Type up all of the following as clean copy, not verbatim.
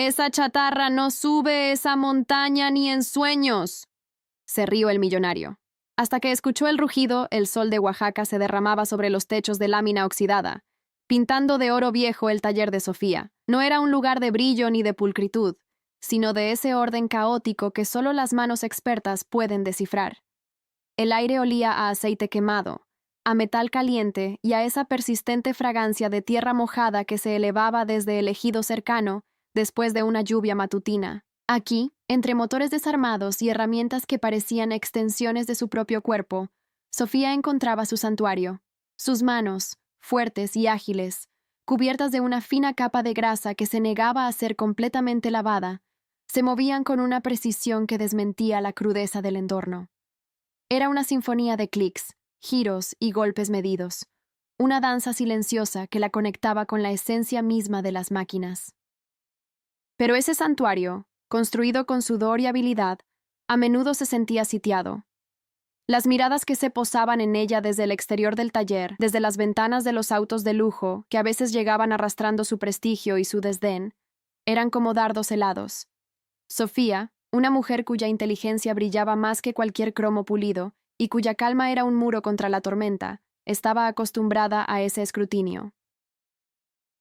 Esa chatarra no sube esa montaña ni en sueños, se rió el millonario. Hasta que escuchó el rugido, el sol de Oaxaca se derramaba sobre los techos de lámina oxidada, pintando de oro viejo el taller de Sofía. No era un lugar de brillo ni de pulcritud, sino de ese orden caótico que solo las manos expertas pueden descifrar. El aire olía a aceite quemado, a metal caliente y a esa persistente fragancia de tierra mojada que se elevaba desde el ejido cercano después de una lluvia matutina. Aquí, entre motores desarmados y herramientas que parecían extensiones de su propio cuerpo, Sofía encontraba su santuario. Sus manos, fuertes y ágiles, cubiertas de una fina capa de grasa que se negaba a ser completamente lavada, se movían con una precisión que desmentía la crudeza del entorno. Era una sinfonía de clics, giros y golpes medidos, una danza silenciosa que la conectaba con la esencia misma de las máquinas. Pero ese santuario, construido con sudor y habilidad, a menudo se sentía sitiado. Las miradas que se posaban en ella desde el exterior del taller, desde las ventanas de los autos de lujo, que a veces llegaban arrastrando su prestigio y su desdén, eran como dardos helados. Sofía, una mujer cuya inteligencia brillaba más que cualquier cromo pulido y cuya calma era un muro contra la tormenta, estaba acostumbrada a ese escrutinio.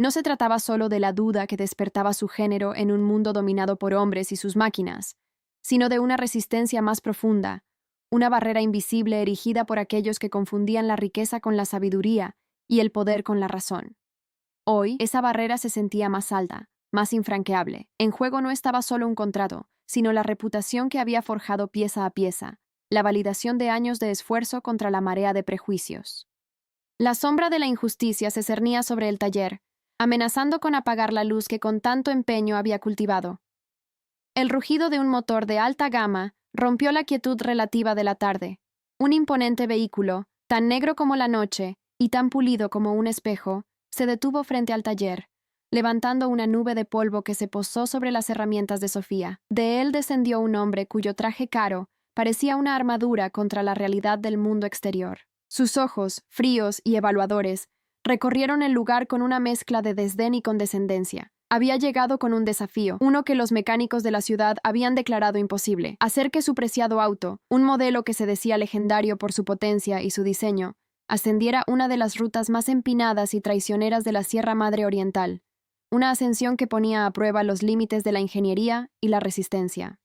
No se trataba solo de la duda que despertaba su género en un mundo dominado por hombres y sus máquinas, sino de una resistencia más profunda, una barrera invisible erigida por aquellos que confundían la riqueza con la sabiduría y el poder con la razón. Hoy, esa barrera se sentía más alta, más infranqueable. En juego no estaba solo un contrato, sino la reputación que había forjado pieza a pieza, la validación de años de esfuerzo contra la marea de prejuicios. La sombra de la injusticia se cernía sobre el taller, amenazando con apagar la luz que con tanto empeño había cultivado. El rugido de un motor de alta gama rompió la quietud relativa de la tarde. Un imponente vehículo, tan negro como la noche y tan pulido como un espejo, se detuvo frente al taller, levantando una nube de polvo que se posó sobre las herramientas de Sofía. De él descendió un hombre cuyo traje caro parecía una armadura contra la realidad del mundo exterior. Sus ojos, fríos y evaluadores, recorrieron el lugar con una mezcla de desdén y condescendencia. Había llegado con un desafío, uno que los mecánicos de la ciudad habían declarado imposible: hacer que su preciado auto, un modelo que se decía legendario por su potencia y su diseño, ascendiera una de las rutas más empinadas y traicioneras de la Sierra Madre Oriental, una ascensión que ponía a prueba los límites de la ingeniería y la resistencia.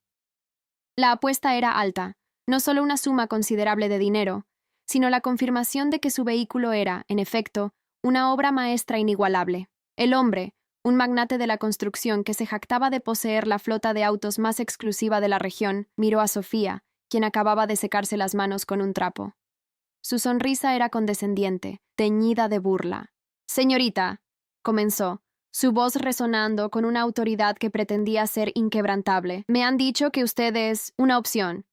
La apuesta era alta, no solo una suma considerable de dinero, sino la confirmación de que su vehículo era, en efecto, una obra maestra inigualable. El hombre, un magnate de la construcción que se jactaba de poseer la flota de autos más exclusiva de la región, miró a Sofía, quien acababa de secarse las manos con un trapo. Su sonrisa era condescendiente, teñida de burla. «Señorita», comenzó, su voz resonando con una autoridad que pretendía ser inquebrantable, «me han dicho que usted es una opción.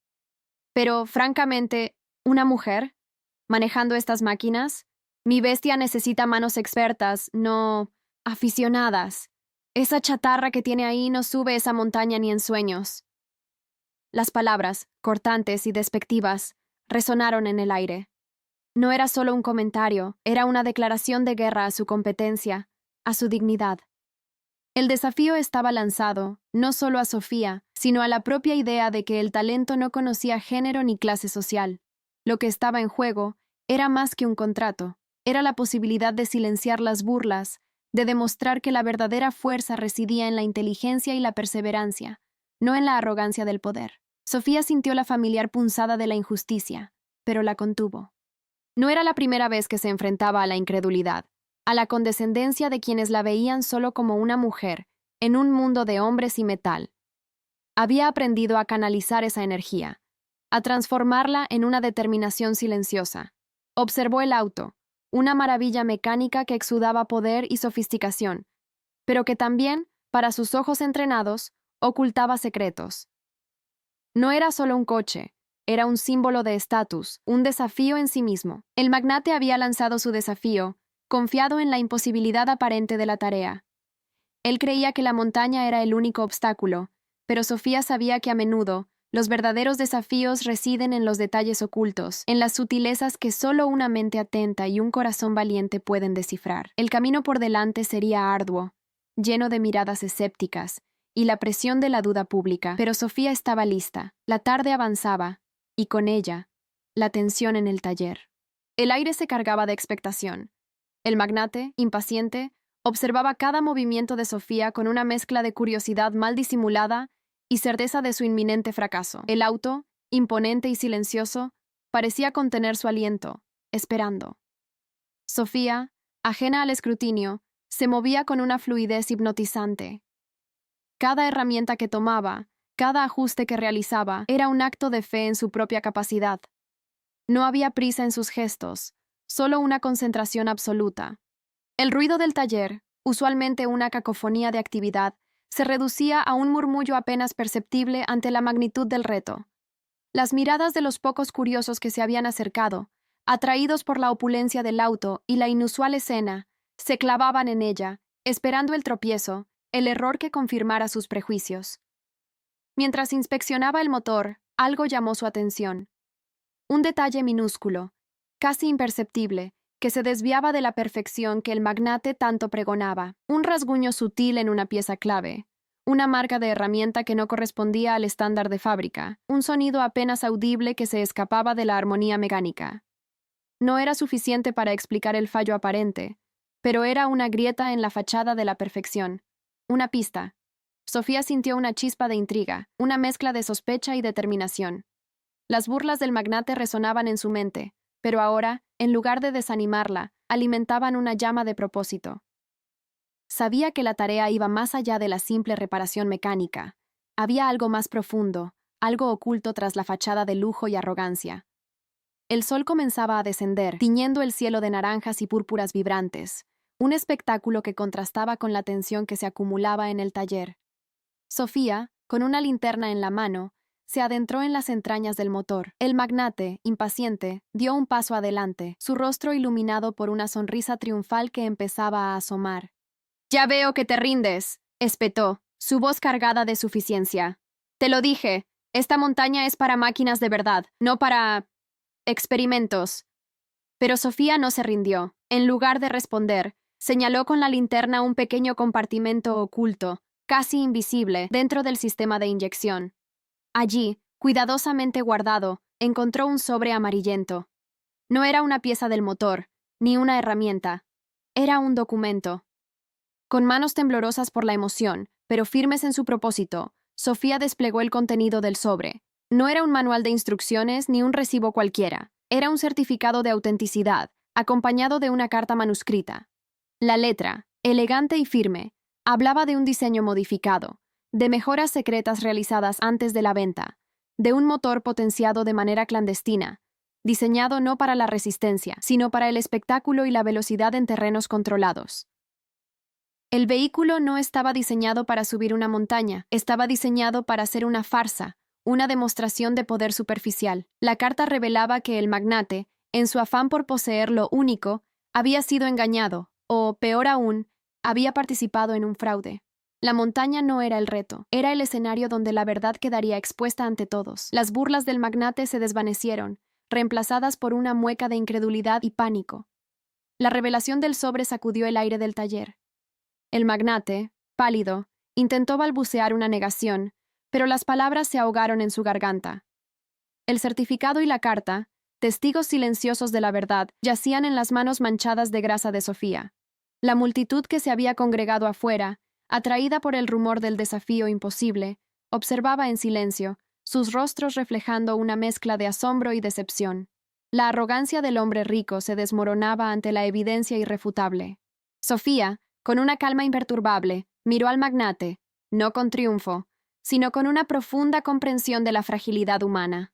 Pero, francamente, ¿una mujer? ¿Manejando estas máquinas? Mi bestia necesita manos expertas, no aficionadas. Esa chatarra que tiene ahí no sube esa montaña ni en sueños». Las palabras, cortantes y despectivas, resonaron en el aire. No era solo un comentario, era una declaración de guerra a su competencia, a su dignidad. El desafío estaba lanzado, no solo a Sofía, sino a la propia idea de que el talento no conocía género ni clase social. Lo que estaba en juego era más que un contrato, era la posibilidad de silenciar las burlas, de demostrar que la verdadera fuerza residía en la inteligencia y la perseverancia, no en la arrogancia del poder. Sofía sintió la familiar punzada de la injusticia, pero la contuvo. No era la primera vez que se enfrentaba a la incredulidad, a la condescendencia de quienes la veían solo como una mujer, en un mundo de hombres y metal. Había aprendido a canalizar esa energía, a transformarla en una determinación silenciosa. Observó el auto, una maravilla mecánica que exudaba poder y sofisticación, pero que también, para sus ojos entrenados, ocultaba secretos. No era solo un coche, era un símbolo de estatus, un desafío en sí mismo. El magnate había lanzado su desafío, confiado en la imposibilidad aparente de la tarea. Él creía que la montaña era el único obstáculo, pero Sofía sabía que a menudo los verdaderos desafíos residen en los detalles ocultos, en las sutilezas que solo una mente atenta y un corazón valiente pueden descifrar. El camino por delante sería arduo, lleno de miradas escépticas y la presión de la duda pública. Pero Sofía estaba lista. La tarde avanzaba, y con ella, la tensión en el taller. El aire se cargaba de expectación. El magnate, impaciente, observaba cada movimiento de Sofía con una mezcla de curiosidad mal disimulada y certeza de su inminente fracaso. El auto, imponente y silencioso, parecía contener su aliento, esperando. Sofía, ajena al escrutinio, se movía con una fluidez hipnotizante. Cada herramienta que tomaba, cada ajuste que realizaba, era un acto de fe en su propia capacidad. No había prisa en sus gestos, solo una concentración absoluta. El ruido del taller, usualmente una cacofonía de actividad, se reducía a un murmullo apenas perceptible ante la magnitud del reto. Las miradas de los pocos curiosos que se habían acercado, atraídos por la opulencia del auto y la inusual escena, se clavaban en ella, esperando el tropiezo, el error que confirmara sus prejuicios. Mientras inspeccionaba el motor, algo llamó su atención. Un detalle minúsculo, casi imperceptible, que se desviaba de la perfección que el magnate tanto pregonaba. Un rasguño sutil en una pieza clave, una marca de herramienta que no correspondía al estándar de fábrica, un sonido apenas audible que se escapaba de la armonía mecánica. No era suficiente para explicar el fallo aparente, pero era una grieta en la fachada de la perfección, una pista. Sofía sintió una chispa de intriga, una mezcla de sospecha y determinación. Las burlas del magnate resonaban en su mente, pero ahora, en lugar de desanimarla, alimentaban una llama de propósito. Sabía que la tarea iba más allá de la simple reparación mecánica. Había algo más profundo, algo oculto tras la fachada de lujo y arrogancia. El sol comenzaba a descender, tiñendo el cielo de naranjas y púrpuras vibrantes, un espectáculo que contrastaba con la tensión que se acumulaba en el taller. Sofía, con una linterna en la mano, se adentró en las entrañas del motor. El magnate, impaciente, dio un paso adelante, su rostro iluminado por una sonrisa triunfal que empezaba a asomar. «Ya veo que te rindes», espetó, su voz cargada de suficiencia. «Te lo dije, esta montaña es para máquinas de verdad, no para experimentos». Pero Sofía no se rindió. En lugar de responder, señaló con la linterna un pequeño compartimento oculto, casi invisible, dentro del sistema de inyección. Allí, cuidadosamente guardado, encontró un sobre amarillento. No era una pieza del motor, ni una herramienta. Era un documento. Con manos temblorosas por la emoción, pero firmes en su propósito, Sofía desplegó el contenido del sobre. No era un manual de instrucciones ni un recibo cualquiera. Era un certificado de autenticidad, acompañado de una carta manuscrita. La letra, elegante y firme, hablaba de un diseño modificado, de mejoras secretas realizadas antes de la venta, de un motor potenciado de manera clandestina, diseñado no para la resistencia, sino para el espectáculo y la velocidad en terrenos controlados. El vehículo no estaba diseñado para subir una montaña, estaba diseñado para ser una farsa, una demostración de poder superficial. La carta revelaba que el magnate, en su afán por poseer lo único, había sido engañado, o, peor aún, había participado en un fraude. La montaña no era el reto, era el escenario donde la verdad quedaría expuesta ante todos. Las burlas del magnate se desvanecieron, reemplazadas por una mueca de incredulidad y pánico. La revelación del sobre sacudió el aire del taller. El magnate, pálido, intentó balbucear una negación, pero las palabras se ahogaron en su garganta. El certificado y la carta, testigos silenciosos de la verdad, yacían en las manos manchadas de grasa de Sofía. La multitud que se había congregado afuera, atraída por el rumor del desafío imposible, observaba en silencio, sus rostros reflejando una mezcla de asombro y decepción. La arrogancia del hombre rico se desmoronaba ante la evidencia irrefutable. Sofía, con una calma imperturbable, miró al magnate, no con triunfo, sino con una profunda comprensión de la fragilidad humana.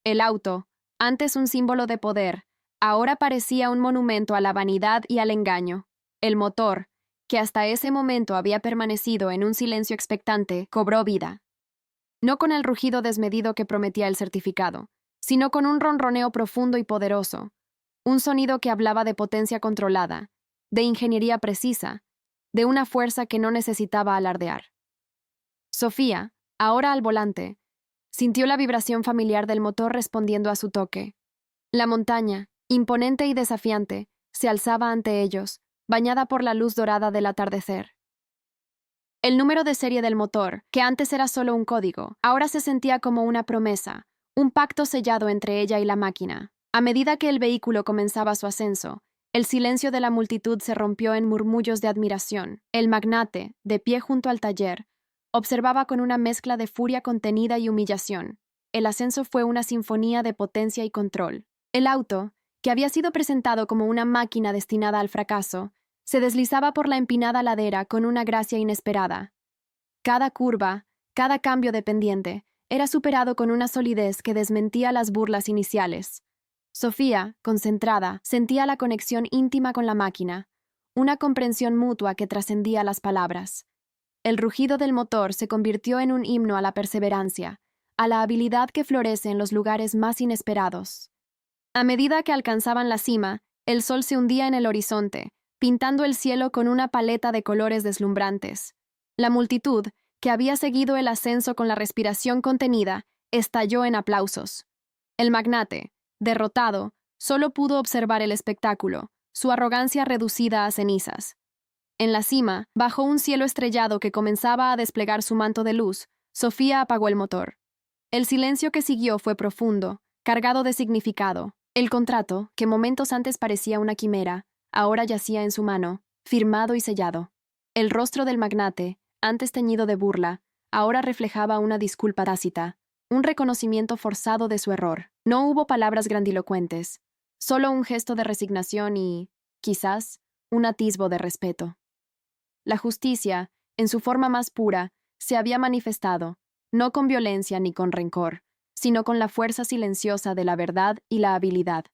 El auto, antes un símbolo de poder, ahora parecía un monumento a la vanidad y al engaño. El motor, que hasta ese momento había permanecido en un silencio expectante, cobró vida. No con el rugido desmedido que prometía el certificado, sino con un ronroneo profundo y poderoso, un sonido que hablaba de potencia controlada, de ingeniería precisa, de una fuerza que no necesitaba alardear. Sofía, ahora al volante, sintió la vibración familiar del motor respondiendo a su toque. La montaña, imponente y desafiante, se alzaba ante ellos, bañada por la luz dorada del atardecer. El número de serie del motor, que antes era solo un código, ahora se sentía como una promesa, un pacto sellado entre ella y la máquina. A medida que el vehículo comenzaba su ascenso, el silencio de la multitud se rompió en murmullos de admiración. El magnate, de pie junto al taller, observaba con una mezcla de furia contenida y humillación. El ascenso fue una sinfonía de potencia y control. El auto, que había sido presentado como una máquina destinada al fracaso, se deslizaba por la empinada ladera con una gracia inesperada. Cada curva, cada cambio de pendiente, era superado con una solidez que desmentía las burlas iniciales. Sofía, concentrada, sentía la conexión íntima con la máquina, una comprensión mutua que trascendía las palabras. El rugido del motor se convirtió en un himno a la perseverancia, a la habilidad que florece en los lugares más inesperados. A medida que alcanzaban la cima, el sol se hundía en el horizonte, pintando el cielo con una paleta de colores deslumbrantes. La multitud, que había seguido el ascenso con la respiración contenida, estalló en aplausos. El magnate, derrotado, solo pudo observar el espectáculo, su arrogancia reducida a cenizas. En la cima, bajo un cielo estrellado que comenzaba a desplegar su manto de luz, Sofía apagó el motor. El silencio que siguió fue profundo, cargado de significado. El contrato, que momentos antes parecía una quimera, ahora yacía en su mano, firmado y sellado. El rostro del magnate, antes teñido de burla, ahora reflejaba una disculpa tácita, un reconocimiento forzado de su error. No hubo palabras grandilocuentes, solo un gesto de resignación y, quizás, un atisbo de respeto. La justicia, en su forma más pura, se había manifestado, no con violencia ni con rencor, sino con la fuerza silenciosa de la verdad y la habilidad.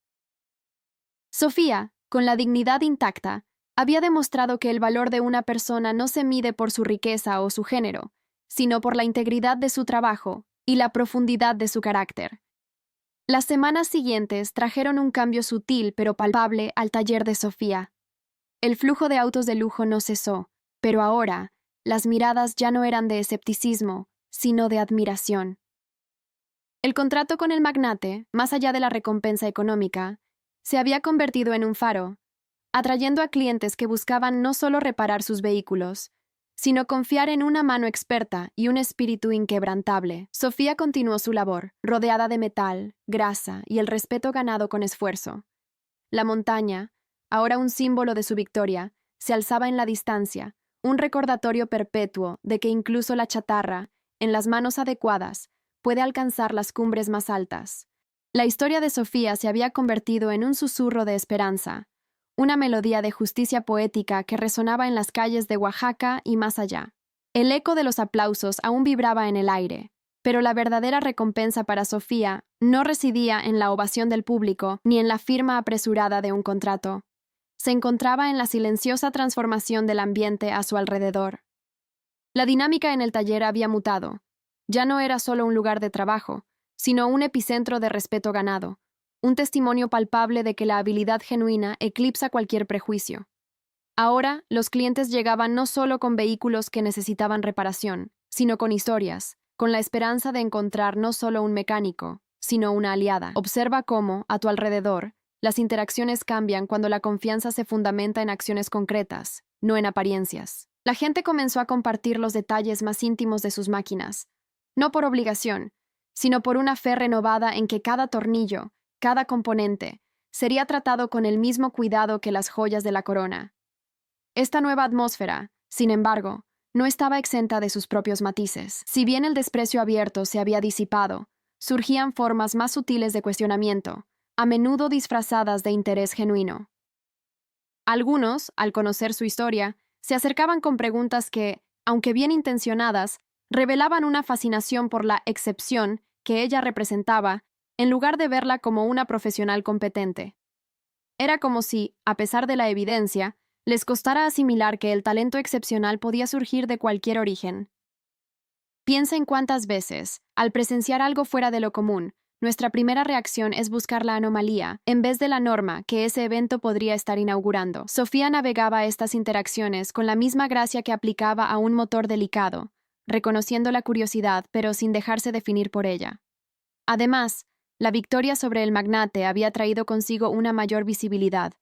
Sofía, con la dignidad intacta, había demostrado que el valor de una persona no se mide por su riqueza o su género, sino por la integridad de su trabajo y la profundidad de su carácter. Las semanas siguientes trajeron un cambio sutil pero palpable al taller de Sofía. El flujo de autos de lujo no cesó, pero ahora las miradas ya no eran de escepticismo, sino de admiración. El contrato con el magnate, más allá de la recompensa económica, se había convertido en un faro, atrayendo a clientes que buscaban no solo reparar sus vehículos, sino confiar en una mano experta y un espíritu inquebrantable. Sofía continuó su labor, rodeada de metal, grasa y el respeto ganado con esfuerzo. La montaña, ahora un símbolo de su victoria, se alzaba en la distancia, un recordatorio perpetuo de que incluso la chatarra, en las manos adecuadas, puede alcanzar las cumbres más altas. La historia de Sofía se había convertido en un susurro de esperanza, una melodía de justicia poética que resonaba en las calles de Oaxaca y más allá. El eco de los aplausos aún vibraba en el aire, pero la verdadera recompensa para Sofía no residía en la ovación del público ni en la firma apresurada de un contrato. Se encontraba en la silenciosa transformación del ambiente a su alrededor. La dinámica en el taller había mutado. Ya no era solo un lugar de trabajo, sino un epicentro de respeto ganado, un testimonio palpable de que la habilidad genuina eclipsa cualquier prejuicio. Ahora, los clientes llegaban no solo con vehículos que necesitaban reparación, sino con historias, con la esperanza de encontrar no solo un mecánico, sino una aliada. Observa cómo, a tu alrededor, las interacciones cambian cuando la confianza se fundamenta en acciones concretas, no en apariencias. La gente comenzó a compartir los detalles más íntimos de sus máquinas, no por obligación, sino por una fe renovada en que cada tornillo, cada componente, sería tratado con el mismo cuidado que las joyas de la corona. Esta nueva atmósfera, sin embargo, no estaba exenta de sus propios matices. Si bien el desprecio abierto se había disipado, surgían formas más sutiles de cuestionamiento, a menudo disfrazadas de interés genuino. Algunos, al conocer su historia, se acercaban con preguntas que, aunque bien intencionadas, revelaban una fascinación por la excepción que ella representaba, en lugar de verla como una profesional competente. Era como si, a pesar de la evidencia, les costara asimilar que el talento excepcional podía surgir de cualquier origen. Piensa en cuántas veces, al presenciar algo fuera de lo común, nuestra primera reacción es buscar la anomalía, en vez de la norma que ese evento podría estar inaugurando. Sofía navegaba estas interacciones con la misma gracia que aplicaba a un motor delicado, reconociendo la curiosidad pero sin dejarse definir por ella. Además, la victoria sobre el magnate había traído consigo una mayor visibilidad,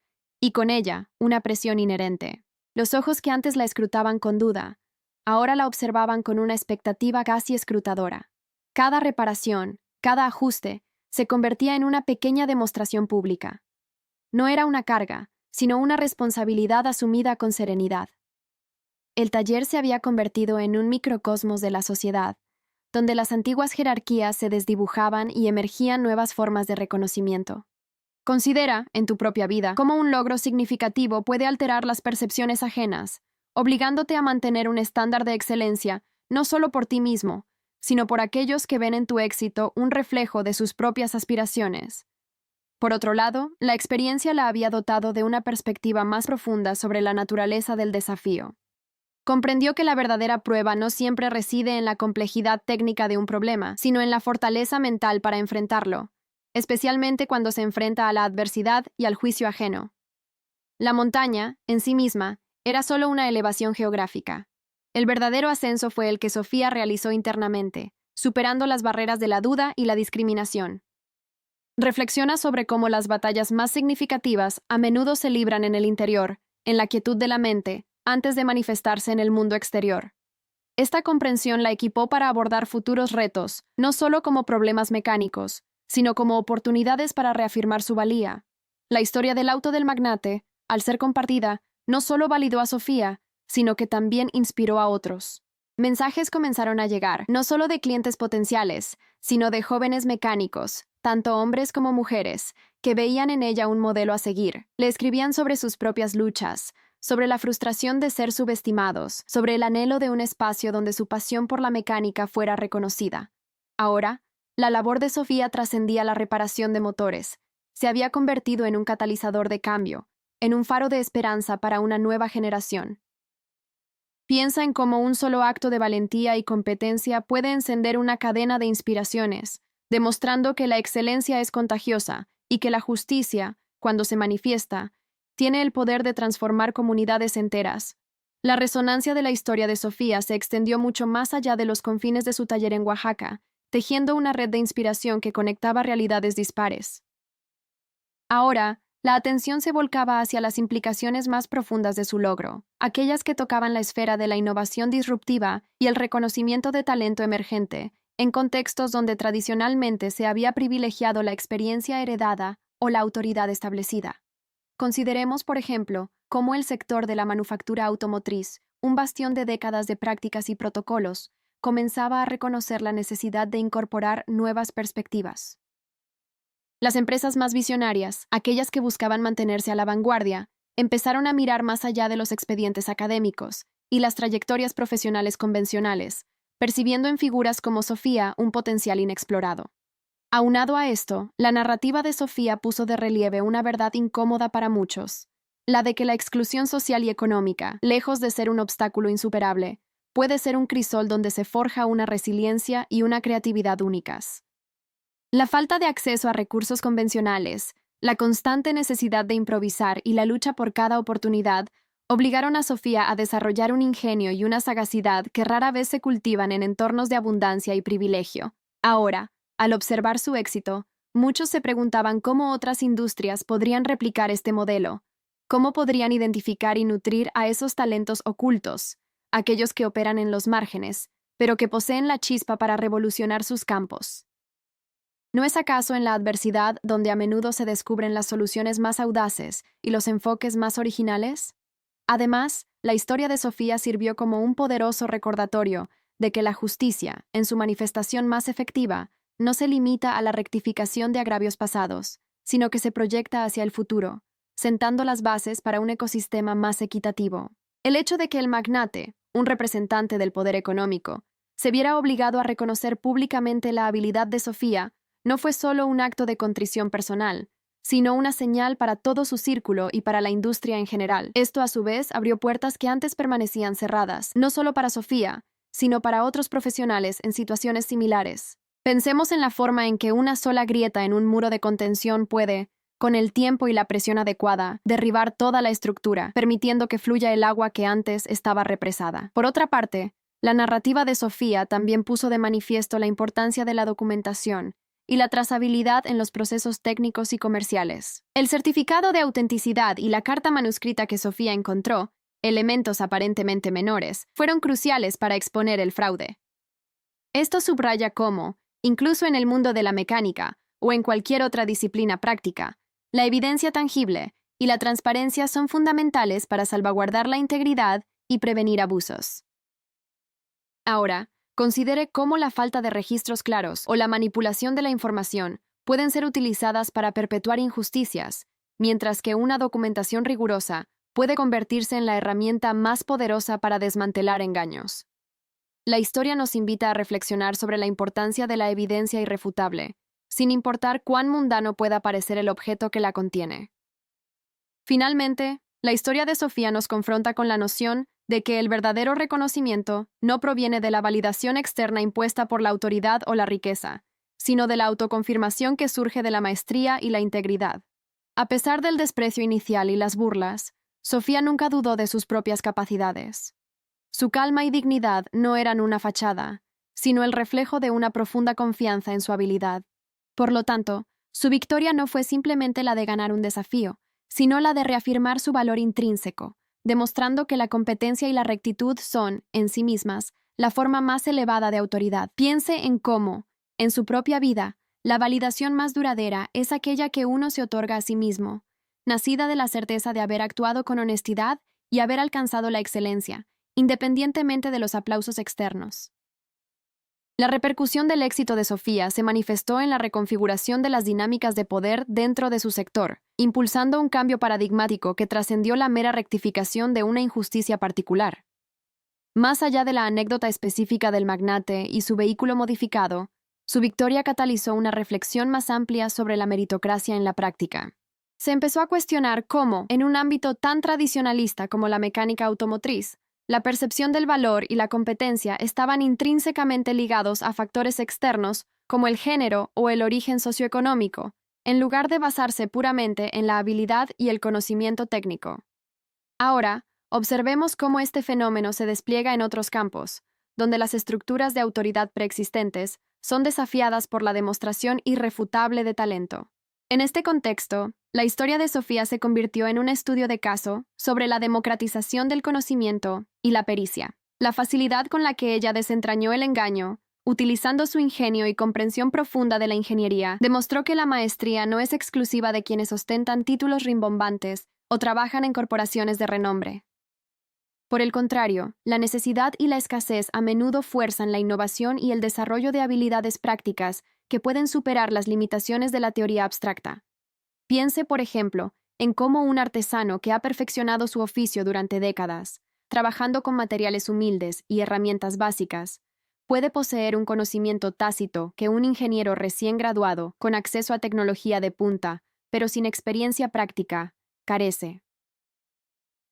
y con ella, una presión inherente. Los ojos que antes la escrutaban con duda, ahora la observaban con una expectativa casi escrutadora. Cada reparación, cada ajuste, se convertía en una pequeña demostración pública. No era una carga, sino una responsabilidad asumida con serenidad. El taller se había convertido en un microcosmos de la sociedad, donde las antiguas jerarquías se desdibujaban y emergían nuevas formas de reconocimiento. Considera, en tu propia vida, cómo un logro significativo puede alterar las percepciones ajenas, obligándote a mantener un estándar de excelencia, no solo por ti mismo, sino por aquellos que ven en tu éxito un reflejo de sus propias aspiraciones. Por otro lado, la experiencia la había dotado de una perspectiva más profunda sobre la naturaleza del desafío. Comprendió que la verdadera prueba no siempre reside en la complejidad técnica de un problema, sino en la fortaleza mental para enfrentarlo, especialmente cuando se enfrenta a la adversidad y al juicio ajeno. La montaña, en sí misma, era solo una elevación geográfica. El verdadero ascenso fue el que Sofía realizó internamente, superando las barreras de la duda y la discriminación. Reflexiona sobre cómo las batallas más significativas a menudo se libran en el interior, en la quietud de la mente, antes de manifestarse en el mundo exterior. Esta comprensión la equipó para abordar futuros retos, no solo como problemas mecánicos, sino como oportunidades para reafirmar su valía. La historia del auto del magnate, al ser compartida, no solo validó a Sofía, sino que también inspiró a otros. Mensajes comenzaron a llegar, no solo de clientes potenciales, sino de jóvenes mecánicos, tanto hombres como mujeres, que veían en ella un modelo a seguir. Le escribían sobre sus propias luchas, sobre la frustración de ser subestimados, sobre el anhelo de un espacio donde su pasión por la mecánica fuera reconocida. Ahora, la labor de Sofía trascendía la reparación de motores. Se había convertido en un catalizador de cambio, en un faro de esperanza para una nueva generación. Piensa en cómo un solo acto de valentía y competencia puede encender una cadena de inspiraciones, demostrando que la excelencia es contagiosa y que la justicia, cuando se manifiesta, tiene el poder de transformar comunidades enteras. La resonancia de la historia de Sofía se extendió mucho más allá de los confines de su taller en Oaxaca, tejiendo una red de inspiración que conectaba realidades dispares. Ahora, la atención se volcaba hacia las implicaciones más profundas de su logro, aquellas que tocaban la esfera de la innovación disruptiva y el reconocimiento de talento emergente, en contextos donde tradicionalmente se había privilegiado la experiencia heredada o la autoridad establecida. Consideremos, por ejemplo, cómo el sector de la manufactura automotriz, un bastión de décadas de prácticas y protocolos, comenzaba a reconocer la necesidad de incorporar nuevas perspectivas. Las empresas más visionarias, aquellas que buscaban mantenerse a la vanguardia, empezaron a mirar más allá de los expedientes académicos y las trayectorias profesionales convencionales, percibiendo en figuras como Sofía un potencial inexplorado. Aunado a esto, la narrativa de Sofía puso de relieve una verdad incómoda para muchos, la de que la exclusión social y económica, lejos de ser un obstáculo insuperable, puede ser un crisol donde se forja una resiliencia y una creatividad únicas. La falta de acceso a recursos convencionales, la constante necesidad de improvisar y la lucha por cada oportunidad obligaron a Sofía a desarrollar un ingenio y una sagacidad que rara vez se cultivan en entornos de abundancia y privilegio. Ahora, al observar su éxito, muchos se preguntaban cómo otras industrias podrían replicar este modelo, cómo podrían identificar y nutrir a esos talentos ocultos, aquellos que operan en los márgenes, pero que poseen la chispa para revolucionar sus campos. ¿No es acaso en la adversidad donde a menudo se descubren las soluciones más audaces y los enfoques más originales? Además, la historia de Sofía sirvió como un poderoso recordatorio de que la justicia, en su manifestación más efectiva, no se limita a la rectificación de agravios pasados, sino que se proyecta hacia el futuro, sentando las bases para un ecosistema más equitativo. El hecho de que el magnate, un representante del poder económico, se viera obligado a reconocer públicamente la habilidad de Sofía no fue solo un acto de contrición personal, sino una señal para todo su círculo y para la industria en general. Esto, a su vez, abrió puertas que antes permanecían cerradas, no solo para Sofía, sino para otros profesionales en situaciones similares. Pensemos en la forma en que una sola grieta en un muro de contención puede, con el tiempo y la presión adecuada, derribar toda la estructura, permitiendo que fluya el agua que antes estaba represada. Por otra parte, la narrativa de Sofía también puso de manifiesto la importancia de la documentación y la trazabilidad en los procesos técnicos y comerciales. El certificado de autenticidad y la carta manuscrita que Sofía encontró elementos aparentemente menores, fueron cruciales para exponer el fraude. Esto subraya cómo, incluso en el mundo de la mecánica o en cualquier otra disciplina práctica, la evidencia tangible y la transparencia son fundamentales para salvaguardar la integridad y prevenir abusos. Ahora, considere cómo la falta de registros claros o la manipulación de la información pueden ser utilizadas para perpetuar injusticias, mientras que una documentación rigurosa puede convertirse en la herramienta más poderosa para desmantelar engaños. La historia nos invita a reflexionar sobre la importancia de la evidencia irrefutable, sin importar cuán mundano pueda parecer el objeto que la contiene. Finalmente, la historia de Sofía nos confronta con la noción de que el verdadero reconocimiento no proviene de la validación externa impuesta por la autoridad o la riqueza, sino de la autoconfirmación que surge de la maestría y la integridad. A pesar del desprecio inicial y las burlas, Sofía nunca dudó de sus propias capacidades. Su calma y dignidad no eran una fachada, sino el reflejo de una profunda confianza en su habilidad. Por lo tanto, su victoria no fue simplemente la de ganar un desafío, sino la de reafirmar su valor intrínseco, demostrando que la competencia y la rectitud son, en sí mismas, la forma más elevada de autoridad. Piense en cómo, en su propia vida, la validación más duradera es aquella que uno se otorga a sí mismo, nacida de la certeza de haber actuado con honestidad y haber alcanzado la excelencia, independientemente de los aplausos externos. La repercusión del éxito de Sofía se manifestó en la reconfiguración de las dinámicas de poder dentro de su sector, impulsando un cambio paradigmático que trascendió la mera rectificación de una injusticia particular. Más allá de la anécdota específica del magnate y su vehículo modificado, su victoria catalizó una reflexión más amplia sobre la meritocracia en la práctica. Se empezó a cuestionar cómo, en un ámbito tan tradicionalista como la mecánica automotriz, la percepción del valor y la competencia estaban intrínsecamente ligados a factores externos como el género o el origen socioeconómico, en lugar de basarse puramente en la habilidad y el conocimiento técnico. Ahora, observemos cómo este fenómeno se despliega en otros campos, donde las estructuras de autoridad preexistentes son desafiadas por la demostración irrefutable de talento. En este contexto, la historia de Sofía se convirtió en un estudio de caso sobre la democratización del conocimiento y la pericia. La facilidad con la que ella desentrañó el engaño, utilizando su ingenio y comprensión profunda de la ingeniería, demostró que la maestría no es exclusiva de quienes ostentan títulos rimbombantes o trabajan en corporaciones de renombre. Por el contrario, la necesidad y la escasez a menudo fuerzan la innovación y el desarrollo de habilidades prácticas que pueden superar las limitaciones de la teoría abstracta. Piense, por ejemplo, en cómo un artesano que ha perfeccionado su oficio durante décadas, trabajando con materiales humildes y herramientas básicas, puede poseer un conocimiento tácito que un ingeniero recién graduado, con acceso a tecnología de punta, pero sin experiencia práctica, carece.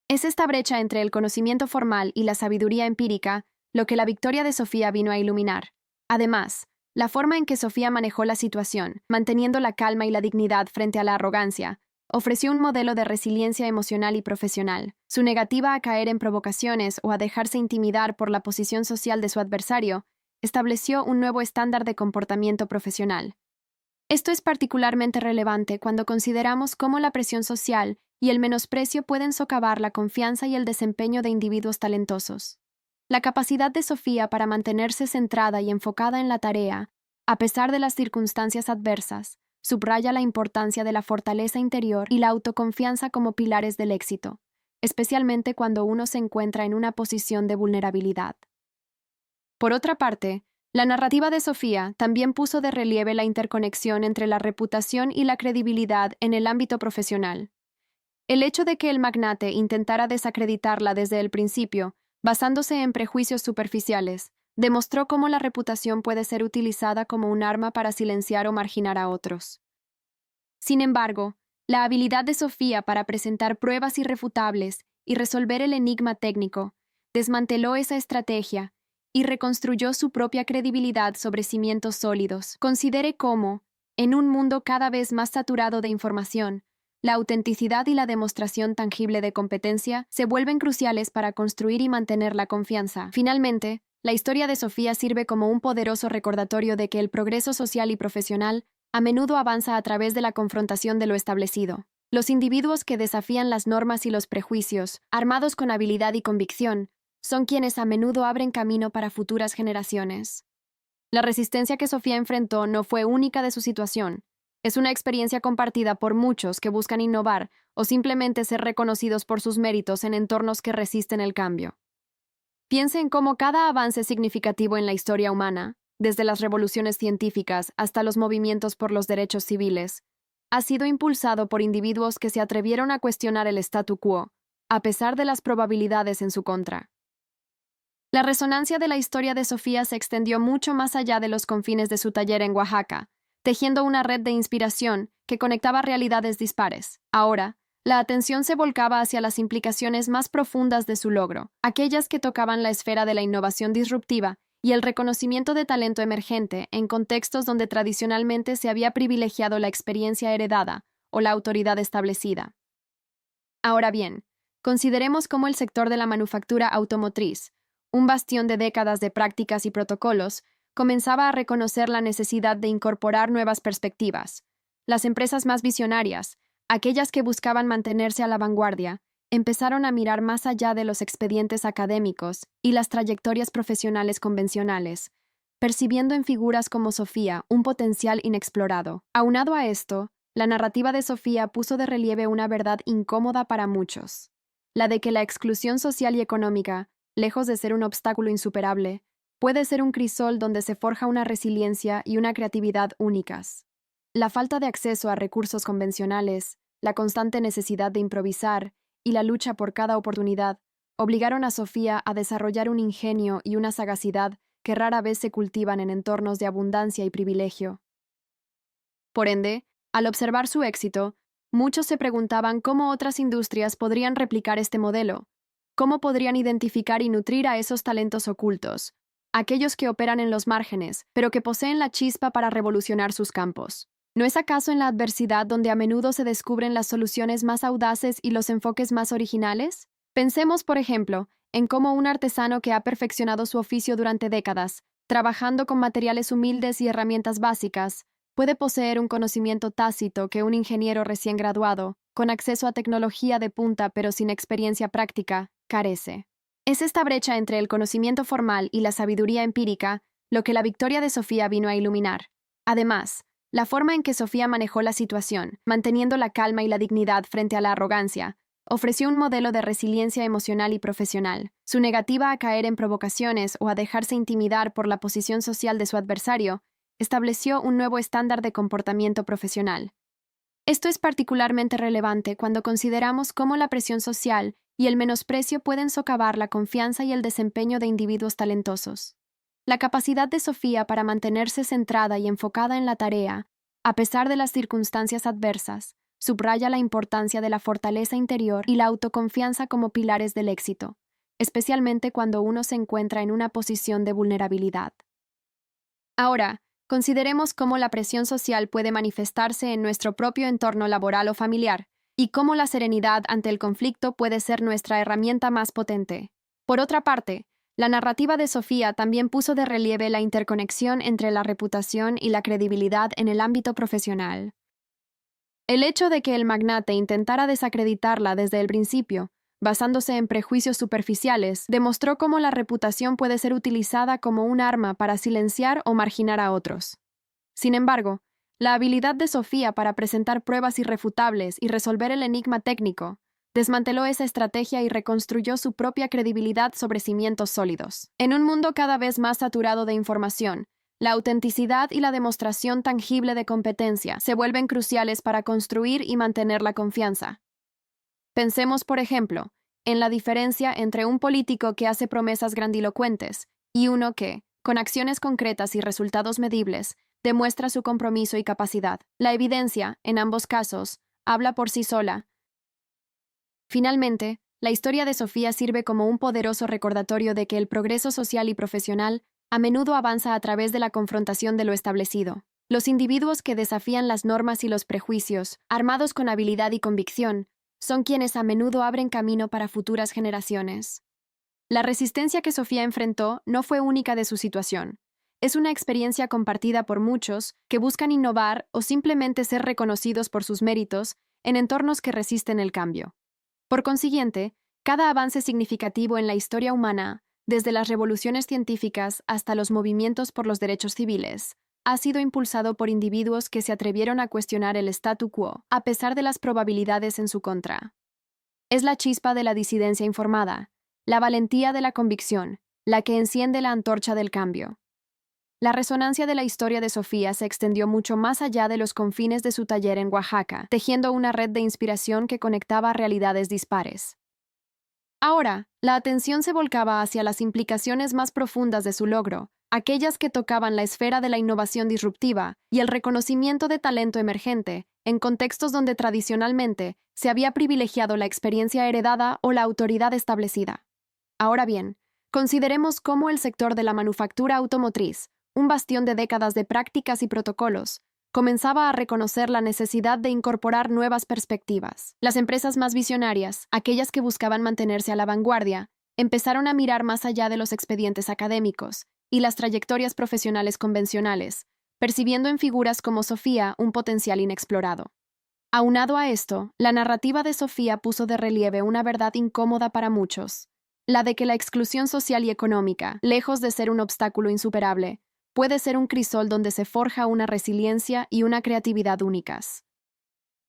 Es esta brecha entre el conocimiento formal y la sabiduría empírica lo que la victoria de Sofía vino a iluminar. Además, la forma en que Sofía manejó la situación, manteniendo la calma y la dignidad frente a la arrogancia, ofreció un modelo de resiliencia emocional y profesional. Su negativa a caer en provocaciones o a dejarse intimidar por la posición social de su adversario estableció un nuevo estándar de comportamiento profesional. Esto es particularmente relevante cuando consideramos cómo la presión social y el menosprecio pueden socavar la confianza y el desempeño de individuos talentosos. La capacidad de Sofía para mantenerse centrada y enfocada en la tarea, a pesar de las circunstancias adversas, subraya la importancia de la fortaleza interior y la autoconfianza como pilares del éxito, especialmente cuando uno se encuentra en una posición de vulnerabilidad. Por otra parte, la narrativa de Sofía también puso de relieve la interconexión entre la reputación y la credibilidad en el ámbito profesional. El hecho de que el magnate intentara desacreditarla desde el principio, basándose en prejuicios superficiales, demostró cómo la reputación puede ser utilizada como un arma para silenciar o marginar a otros. Sin embargo, la habilidad de Sofía para presentar pruebas irrefutables y resolver el enigma técnico desmanteló esa estrategia y reconstruyó su propia credibilidad sobre cimientos sólidos. Considere cómo, en un mundo cada vez más saturado de información, la autenticidad y la demostración tangible de competencia se vuelven cruciales para construir y mantener la confianza. Finalmente, la historia de Sofía sirve como un poderoso recordatorio de que el progreso social y profesional a menudo avanza a través de la confrontación de lo establecido. Los individuos que desafían las normas y los prejuicios, armados con habilidad y convicción, son quienes a menudo abren camino para futuras generaciones. La resistencia que Sofía enfrentó no fue única de su situación. Es una experiencia compartida por muchos que buscan innovar o simplemente ser reconocidos por sus méritos en entornos que resisten el cambio. Piense en cómo cada avance significativo en la historia humana, desde las revoluciones científicas hasta los movimientos por los derechos civiles, ha sido impulsado por individuos que se atrevieron a cuestionar el statu quo, a pesar de las probabilidades en su contra. La resonancia de la historia de Sofía se extendió mucho más allá de los confines de su taller en Oaxaca, tejiendo una red de inspiración que conectaba realidades dispares. Ahora, la atención se volcaba hacia las implicaciones más profundas de su logro, aquellas que tocaban la esfera de la innovación disruptiva y el reconocimiento de talento emergente en contextos donde tradicionalmente se había privilegiado la experiencia heredada o la autoridad establecida. Ahora bien, consideremos cómo el sector de la manufactura automotriz, un bastión de décadas de prácticas y protocolos, comenzaba a reconocer la necesidad de incorporar nuevas perspectivas. Las empresas más visionarias, aquellas que buscaban mantenerse a la vanguardia, empezaron a mirar más allá de los expedientes académicos y las trayectorias profesionales convencionales, percibiendo en figuras como Sofía un potencial inexplorado. Aunado a esto, la narrativa de Sofía puso de relieve una verdad incómoda para muchos, la de que la exclusión social y económica, lejos de ser un obstáculo insuperable, puede ser un crisol donde se forja una resiliencia y una creatividad únicas. La falta de acceso a recursos convencionales, la constante necesidad de improvisar y la lucha por cada oportunidad obligaron a Sofía a desarrollar un ingenio y una sagacidad que rara vez se cultivan en entornos de abundancia y privilegio. Por ende, al observar su éxito, muchos se preguntaban cómo otras industrias podrían replicar este modelo, cómo podrían identificar y nutrir a esos talentos ocultos, aquellos que operan en los márgenes, pero que poseen la chispa para revolucionar sus campos. ¿No es acaso en la adversidad donde a menudo se descubren las soluciones más audaces y los enfoques más originales? Pensemos, por ejemplo, en cómo un artesano que ha perfeccionado su oficio durante décadas, trabajando con materiales humildes y herramientas básicas, puede poseer un conocimiento tácito que un ingeniero recién graduado, con acceso a tecnología de punta pero sin experiencia práctica, carece. Es esta brecha entre el conocimiento formal y la sabiduría empírica lo que la victoria de Sofía vino a iluminar. Además, la forma en que Sofía manejó la situación, manteniendo la calma y la dignidad frente a la arrogancia, ofreció un modelo de resiliencia emocional y profesional. Su negativa a caer en provocaciones o a dejarse intimidar por la posición social de su adversario estableció un nuevo estándar de comportamiento profesional. Esto es particularmente relevante cuando consideramos cómo la presión social y el menosprecio pueden socavar la confianza y el desempeño de individuos talentosos. La capacidad de Sofía para mantenerse centrada y enfocada en la tarea, a pesar de las circunstancias adversas, subraya la importancia de la fortaleza interior y la autoconfianza como pilares del éxito, especialmente cuando uno se encuentra en una posición de vulnerabilidad. Ahora, consideremos cómo la presión social puede manifestarse en nuestro propio entorno laboral o familiar, y cómo la serenidad ante el conflicto puede ser nuestra herramienta más potente. Por otra parte, la narrativa de Sofía también puso de relieve la interconexión entre la reputación y la credibilidad en el ámbito profesional. El hecho de que el magnate intentara desacreditarla desde el principio, basándose en prejuicios superficiales, demostró cómo la reputación puede ser utilizada como un arma para silenciar o marginar a otros. Sin embargo, la habilidad de Sofía para presentar pruebas irrefutables y resolver el enigma técnico desmanteló esa estrategia y reconstruyó su propia credibilidad sobre cimientos sólidos. En un mundo cada vez más saturado de información, la autenticidad y la demostración tangible de competencia se vuelven cruciales para construir y mantener la confianza. Pensemos, por ejemplo, en la diferencia entre un político que hace promesas grandilocuentes y uno que, con acciones concretas y resultados medibles, demuestra su compromiso y capacidad. La evidencia, en ambos casos, habla por sí sola. Finalmente, la historia de Sofía sirve como un poderoso recordatorio de que el progreso social y profesional a menudo avanza a través de la confrontación de lo establecido. Los individuos que desafían las normas y los prejuicios, armados con habilidad y convicción, son quienes a menudo abren camino para futuras generaciones. La resistencia que Sofía enfrentó no fue única de su situación. Es una experiencia compartida por muchos que buscan innovar o simplemente ser reconocidos por sus méritos en entornos que resisten el cambio. Por consiguiente, cada avance significativo en la historia humana, desde las revoluciones científicas hasta los movimientos por los derechos civiles, ha sido impulsado por individuos que se atrevieron a cuestionar el statu quo, a pesar de las probabilidades en su contra. Es la chispa de la disidencia informada, la valentía de la convicción, la que enciende la antorcha del cambio. La resonancia de la historia de Sofía se extendió mucho más allá de los confines de su taller en Oaxaca, tejiendo una red de inspiración que conectaba realidades dispares. Ahora, la atención se volcaba hacia las implicaciones más profundas de su logro, aquellas que tocaban la esfera de la innovación disruptiva y el reconocimiento de talento emergente, en contextos donde tradicionalmente se había privilegiado la experiencia heredada o la autoridad establecida. Ahora bien, consideremos cómo el sector de la manufactura automotriz, un bastión de décadas de prácticas y protocolos, comenzaba a reconocer la necesidad de incorporar nuevas perspectivas. Las empresas más visionarias, aquellas que buscaban mantenerse a la vanguardia, empezaron a mirar más allá de los expedientes académicos y las trayectorias profesionales convencionales, percibiendo en figuras como Sofía un potencial inexplorado. Aunado a esto, la narrativa de Sofía puso de relieve una verdad incómoda para muchos, la de que la exclusión social y económica, lejos de ser un obstáculo insuperable, puede ser un crisol donde se forja una resiliencia y una creatividad únicas.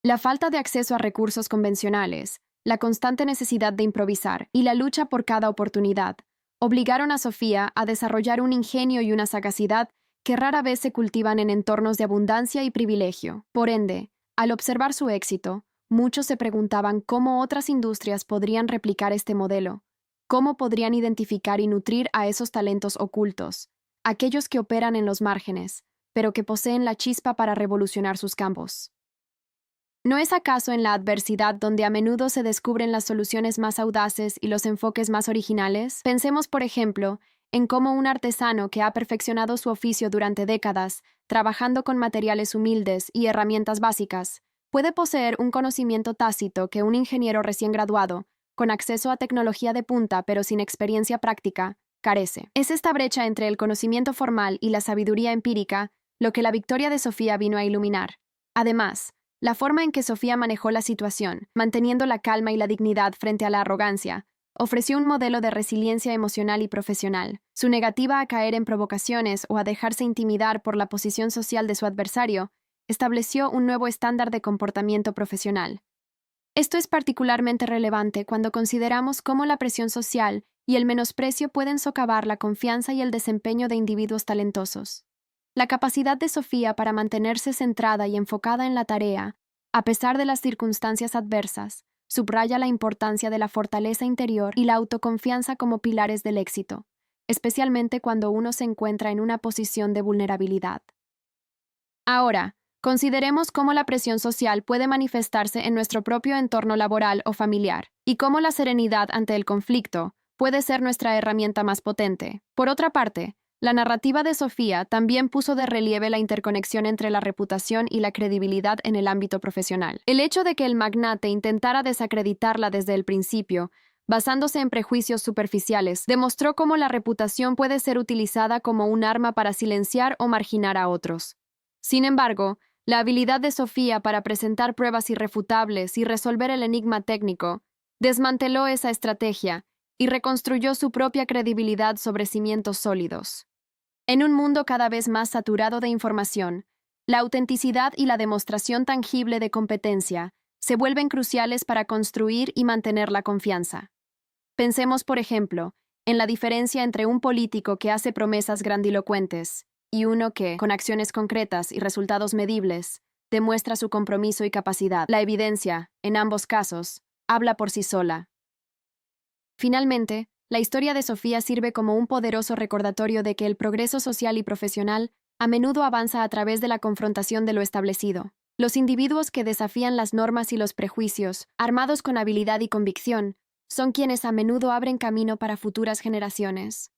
La falta de acceso a recursos convencionales, la constante necesidad de improvisar y la lucha por cada oportunidad obligaron a Sofía a desarrollar un ingenio y una sagacidad que rara vez se cultivan en entornos de abundancia y privilegio. Por ende, al observar su éxito, muchos se preguntaban cómo otras industrias podrían replicar este modelo, cómo podrían identificar y nutrir a esos talentos ocultos, aquellos que operan en los márgenes, pero que poseen la chispa para revolucionar sus campos. ¿No es acaso en la adversidad donde a menudo se descubren las soluciones más audaces y los enfoques más originales? Pensemos, por ejemplo, en cómo un artesano que ha perfeccionado su oficio durante décadas, trabajando con materiales humildes y herramientas básicas, puede poseer un conocimiento tácito que un ingeniero recién graduado, con acceso a tecnología de punta pero sin experiencia práctica, carece. Es esta brecha entre el conocimiento formal y la sabiduría empírica lo que la victoria de Sofía vino a iluminar. Además, la forma en que Sofía manejó la situación, manteniendo la calma y la dignidad frente a la arrogancia, ofreció un modelo de resiliencia emocional y profesional. Su negativa a caer en provocaciones o a dejarse intimidar por la posición social de su adversario estableció un nuevo estándar de comportamiento profesional. Esto es particularmente relevante cuando consideramos cómo la presión social y el menosprecio pueden socavar la confianza y el desempeño de individuos talentosos. La capacidad de Sofía para mantenerse centrada y enfocada en la tarea, a pesar de las circunstancias adversas, subraya la importancia de la fortaleza interior y la autoconfianza como pilares del éxito, especialmente cuando uno se encuentra en una posición de vulnerabilidad. Ahora, consideremos cómo la presión social puede manifestarse en nuestro propio entorno laboral o familiar, y cómo la serenidad ante el conflicto puede ser nuestra herramienta más potente. Por otra parte, la narrativa de Sofía también puso de relieve la interconexión entre la reputación y la credibilidad en el ámbito profesional. El hecho de que el magnate intentara desacreditarla desde el principio, basándose en prejuicios superficiales, demostró cómo la reputación puede ser utilizada como un arma para silenciar o marginar a otros. Sin embargo, la habilidad de Sofía para presentar pruebas irrefutables y resolver el enigma técnico desmanteló esa estrategia y reconstruyó su propia credibilidad sobre cimientos sólidos. En un mundo cada vez más saturado de información, la autenticidad y la demostración tangible de competencia se vuelven cruciales para construir y mantener la confianza. Pensemos, por ejemplo, en la diferencia entre un político que hace promesas grandilocuentes y uno que, con acciones concretas y resultados medibles, demuestra su compromiso y capacidad. La evidencia, en ambos casos, habla por sí sola. Finalmente, la historia de Sofía sirve como un poderoso recordatorio de que el progreso social y profesional a menudo avanza a través de la confrontación de lo establecido. Los individuos que desafían las normas y los prejuicios, armados con habilidad y convicción, son quienes a menudo abren camino para futuras generaciones.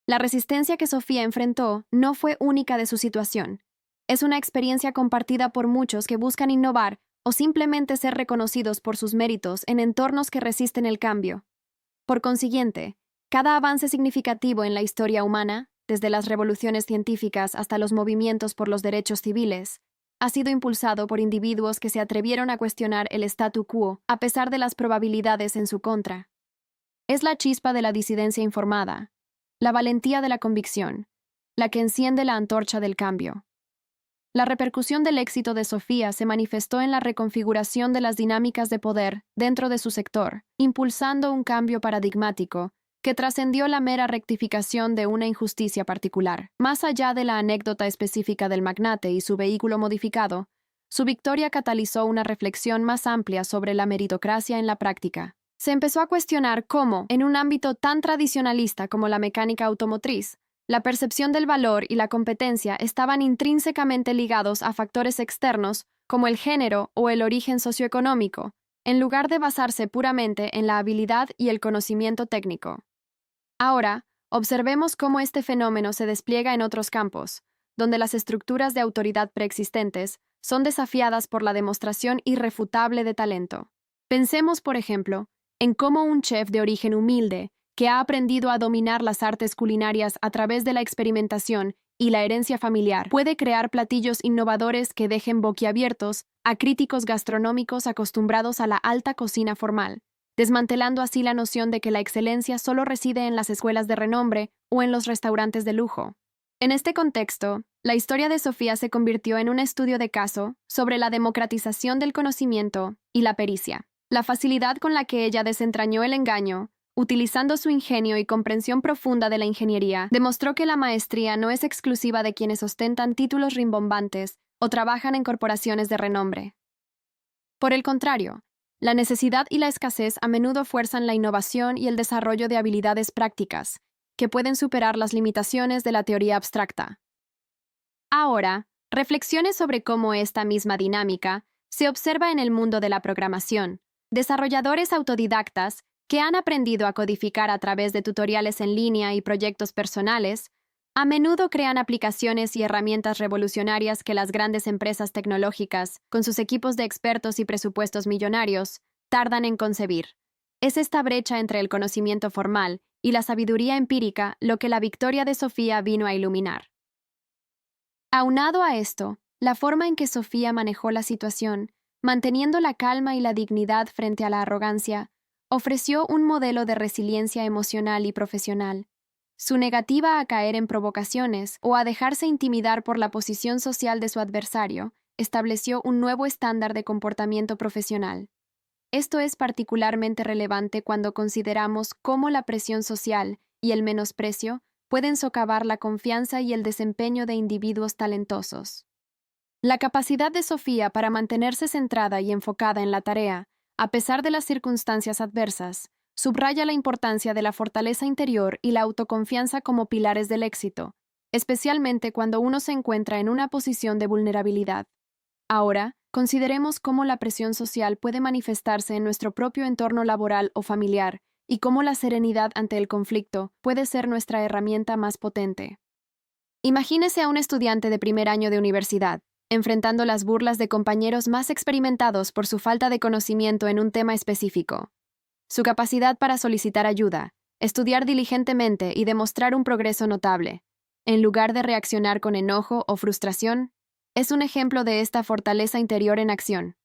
La resistencia que Sofía enfrentó no fue única de su situación. Es una experiencia compartida por muchos que buscan innovar o simplemente ser reconocidos por sus méritos en entornos que resisten el cambio. Por consiguiente, cada avance significativo en la historia humana, desde las revoluciones científicas hasta los movimientos por los derechos civiles, ha sido impulsado por individuos que se atrevieron a cuestionar el statu quo a pesar de las probabilidades en su contra. Es la chispa de la disidencia informada, la valentía de la convicción, la que enciende la antorcha del cambio. La repercusión del éxito de Sofía se manifestó en la reconfiguración de las dinámicas de poder dentro de su sector, impulsando un cambio paradigmático que trascendió la mera rectificación de una injusticia particular. Más allá de la anécdota específica del magnate y su vehículo modificado, su victoria catalizó una reflexión más amplia sobre la meritocracia en la práctica. Se empezó a cuestionar cómo, en un ámbito tan tradicionalista como la mecánica automotriz, la percepción del valor y la competencia estaban intrínsecamente ligados a factores externos como el género o el origen socioeconómico, en lugar de basarse puramente en la habilidad y el conocimiento técnico. Ahora, observemos cómo este fenómeno se despliega en otros campos, donde las estructuras de autoridad preexistentes son desafiadas por la demostración irrefutable de talento. Pensemos, por ejemplo, en cómo un chef de origen humilde, que ha aprendido a dominar las artes culinarias a través de la experimentación y la herencia familiar, puede crear platillos innovadores que dejen boquiabiertos a críticos gastronómicos acostumbrados a la alta cocina formal, desmantelando así la noción de que la excelencia solo reside en las escuelas de renombre o en los restaurantes de lujo. En este contexto, la historia de Sofía se convirtió en un estudio de caso sobre la democratización del conocimiento y la pericia. La facilidad con la que ella desentrañó el engaño, utilizando su ingenio y comprensión profunda de la ingeniería, demostró que la maestría no es exclusiva de quienes ostentan títulos rimbombantes o trabajan en corporaciones de renombre. Por el contrario, la necesidad y la escasez a menudo fuerzan la innovación y el desarrollo de habilidades prácticas, que pueden superar las limitaciones de la teoría abstracta. Ahora, reflexiones sobre cómo esta misma dinámica se observa en el mundo de la programación. Desarrolladores autodidactas que han aprendido a codificar a través de tutoriales en línea y proyectos personales, a menudo crean aplicaciones y herramientas revolucionarias que las grandes empresas tecnológicas, con sus equipos de expertos y presupuestos millonarios, tardan en concebir. Es esta brecha entre el conocimiento formal y la sabiduría empírica lo que la victoria de Sofía vino a iluminar. Aunado a esto, la forma en que Sofía manejó la situación, manteniendo la calma y la dignidad frente a la arrogancia, ofreció un modelo de resiliencia emocional y profesional. Su negativa a caer en provocaciones o a dejarse intimidar por la posición social de su adversario estableció un nuevo estándar de comportamiento profesional. Esto es particularmente relevante cuando consideramos cómo la presión social y el menosprecio pueden socavar la confianza y el desempeño de individuos talentosos. La capacidad de Sofía para mantenerse centrada y enfocada en la tarea, a pesar de las circunstancias adversas, subraya la importancia de la fortaleza interior y la autoconfianza como pilares del éxito, especialmente cuando uno se encuentra en una posición de vulnerabilidad. Ahora, consideremos cómo la presión social puede manifestarse en nuestro propio entorno laboral o familiar y cómo la serenidad ante el conflicto puede ser nuestra herramienta más potente. Imagínese a un estudiante de primer año de universidad, enfrentando las burlas de compañeros más experimentados por su falta de conocimiento en un tema específico. Su capacidad para solicitar ayuda, estudiar diligentemente y demostrar un progreso notable, en lugar de reaccionar con enojo o frustración, es un ejemplo de esta fortaleza interior en acción.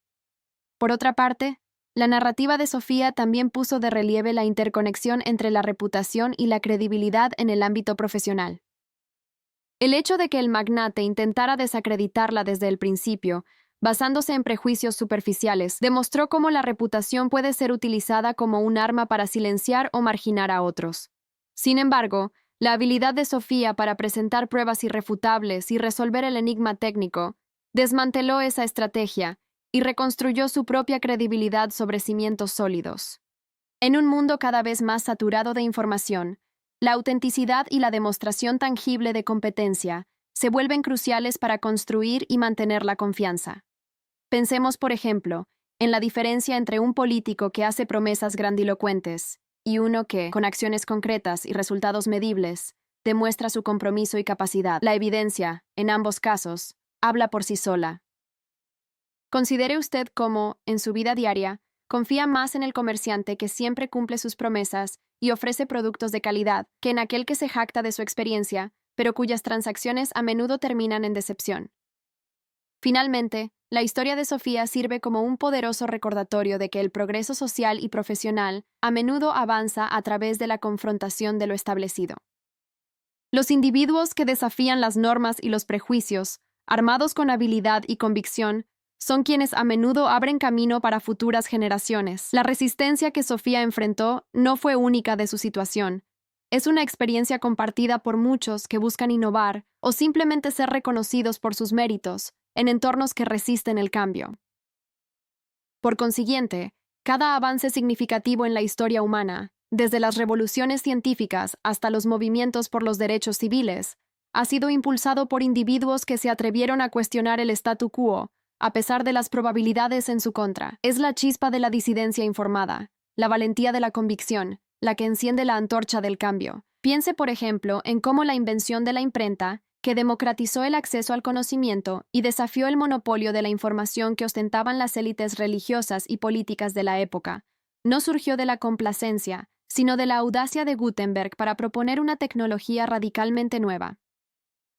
Por otra parte, la narrativa de Sofía también puso de relieve la interconexión entre la reputación y la credibilidad en el ámbito profesional. El hecho de que el magnate intentara desacreditarla desde el principio, basándose en prejuicios superficiales, demostró cómo la reputación puede ser utilizada como un arma para silenciar o marginar a otros. Sin embargo, la habilidad de Sofía para presentar pruebas irrefutables y resolver el enigma técnico desmanteló esa estrategia y reconstruyó su propia credibilidad sobre cimientos sólidos. En un mundo cada vez más saturado de información, la autenticidad y la demostración tangible de competencia se vuelven cruciales para construir y mantener la confianza. Pensemos, por ejemplo, en la diferencia entre un político que hace promesas grandilocuentes y uno que, con acciones concretas y resultados medibles, demuestra su compromiso y capacidad. La evidencia, en ambos casos, habla por sí sola. Considere usted cómo, en su vida diaria, confía más en el comerciante que siempre cumple sus promesas y ofrece productos de calidad que en aquel que se jacta de su experiencia, pero cuyas transacciones a menudo terminan en decepción. Finalmente, la historia de Sofía sirve como un poderoso recordatorio de que el progreso social y profesional a menudo avanza a través de la confrontación de lo establecido. Los individuos que desafían las normas y los prejuicios, armados con habilidad y convicción, son quienes a menudo abren camino para futuras generaciones. La resistencia que Sofía enfrentó no fue única de su situación. Es una experiencia compartida por muchos que buscan innovar o simplemente ser reconocidos por sus méritos en entornos que resisten el cambio. Por consiguiente, cada avance significativo en la historia humana, desde las revoluciones científicas hasta los movimientos por los derechos civiles, ha sido impulsado por individuos que se atrevieron a cuestionar el statu quo, a pesar de las probabilidades en su contra. Es la chispa de la disidencia informada, la valentía de la convicción, la que enciende la antorcha del cambio. Piense, por ejemplo, en cómo la invención de la imprenta, que democratizó el acceso al conocimiento y desafió el monopolio de la información que ostentaban las élites religiosas y políticas de la época, no surgió de la complacencia, sino de la audacia de Gutenberg para proponer una tecnología radicalmente nueva.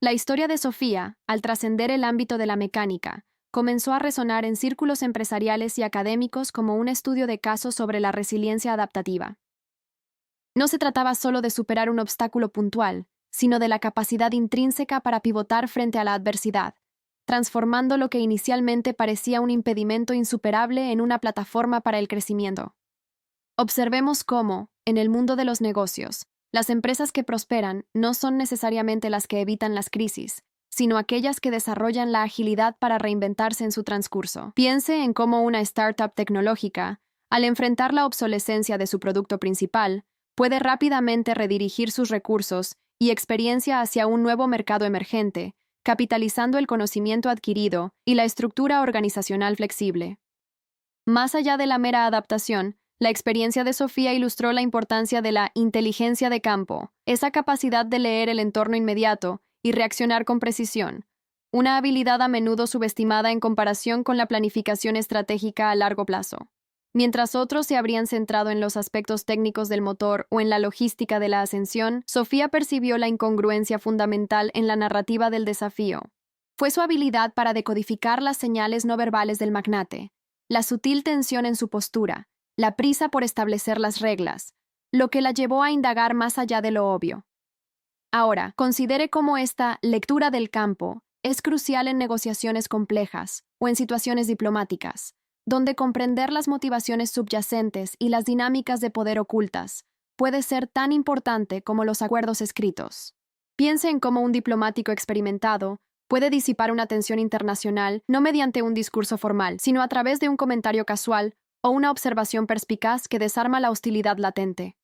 La historia de Sofía, al trascender el ámbito de la mecánica, comenzó a resonar en círculos empresariales y académicos como un estudio de caso sobre la resiliencia adaptativa. No se trataba solo de superar un obstáculo puntual, sino de la capacidad intrínseca para pivotar frente a la adversidad, transformando lo que inicialmente parecía un impedimento insuperable en una plataforma para el crecimiento. Observemos cómo, en el mundo de los negocios, las empresas que prosperan no son necesariamente las que evitan las crisis, sino aquellas que desarrollan la agilidad para reinventarse en su transcurso. Piense en cómo una startup tecnológica, al enfrentar la obsolescencia de su producto principal, puede rápidamente redirigir sus recursos y experiencia hacia un nuevo mercado emergente, capitalizando el conocimiento adquirido y la estructura organizacional flexible. Más allá de la mera adaptación, la experiencia de Sofía ilustró la importancia de la inteligencia de campo, esa capacidad de leer el entorno inmediato y reaccionar con precisión, una habilidad a menudo subestimada en comparación con la planificación estratégica a largo plazo. Mientras otros se habrían centrado en los aspectos técnicos del motor o en la logística de la ascensión, Sofía percibió la incongruencia fundamental en la narrativa del desafío. Fue su habilidad para decodificar las señales no verbales del magnate, la sutil tensión en su postura, la prisa por establecer las reglas, lo que la llevó a indagar más allá de lo obvio. Ahora, considere cómo esta lectura del campo es crucial en negociaciones complejas o en situaciones diplomáticas, donde comprender las motivaciones subyacentes y las dinámicas de poder ocultas puede ser tan importante como los acuerdos escritos. Piense en cómo un diplomático experimentado puede disipar una tensión internacional no mediante un discurso formal, sino a través de un comentario casual o una observación perspicaz que desarma la hostilidad latente.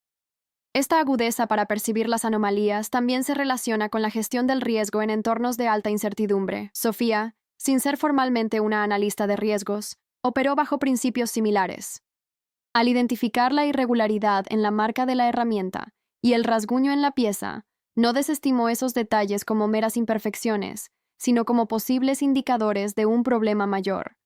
Esta agudeza para percibir las anomalías también se relaciona con la gestión del riesgo en entornos de alta incertidumbre. Sofía, sin ser formalmente una analista de riesgos, operó bajo principios similares. Al identificar la irregularidad en la marca de la herramienta y el rasguño en la pieza, no desestimó esos detalles como meras imperfecciones, sino como posibles indicadores de un problema mayor.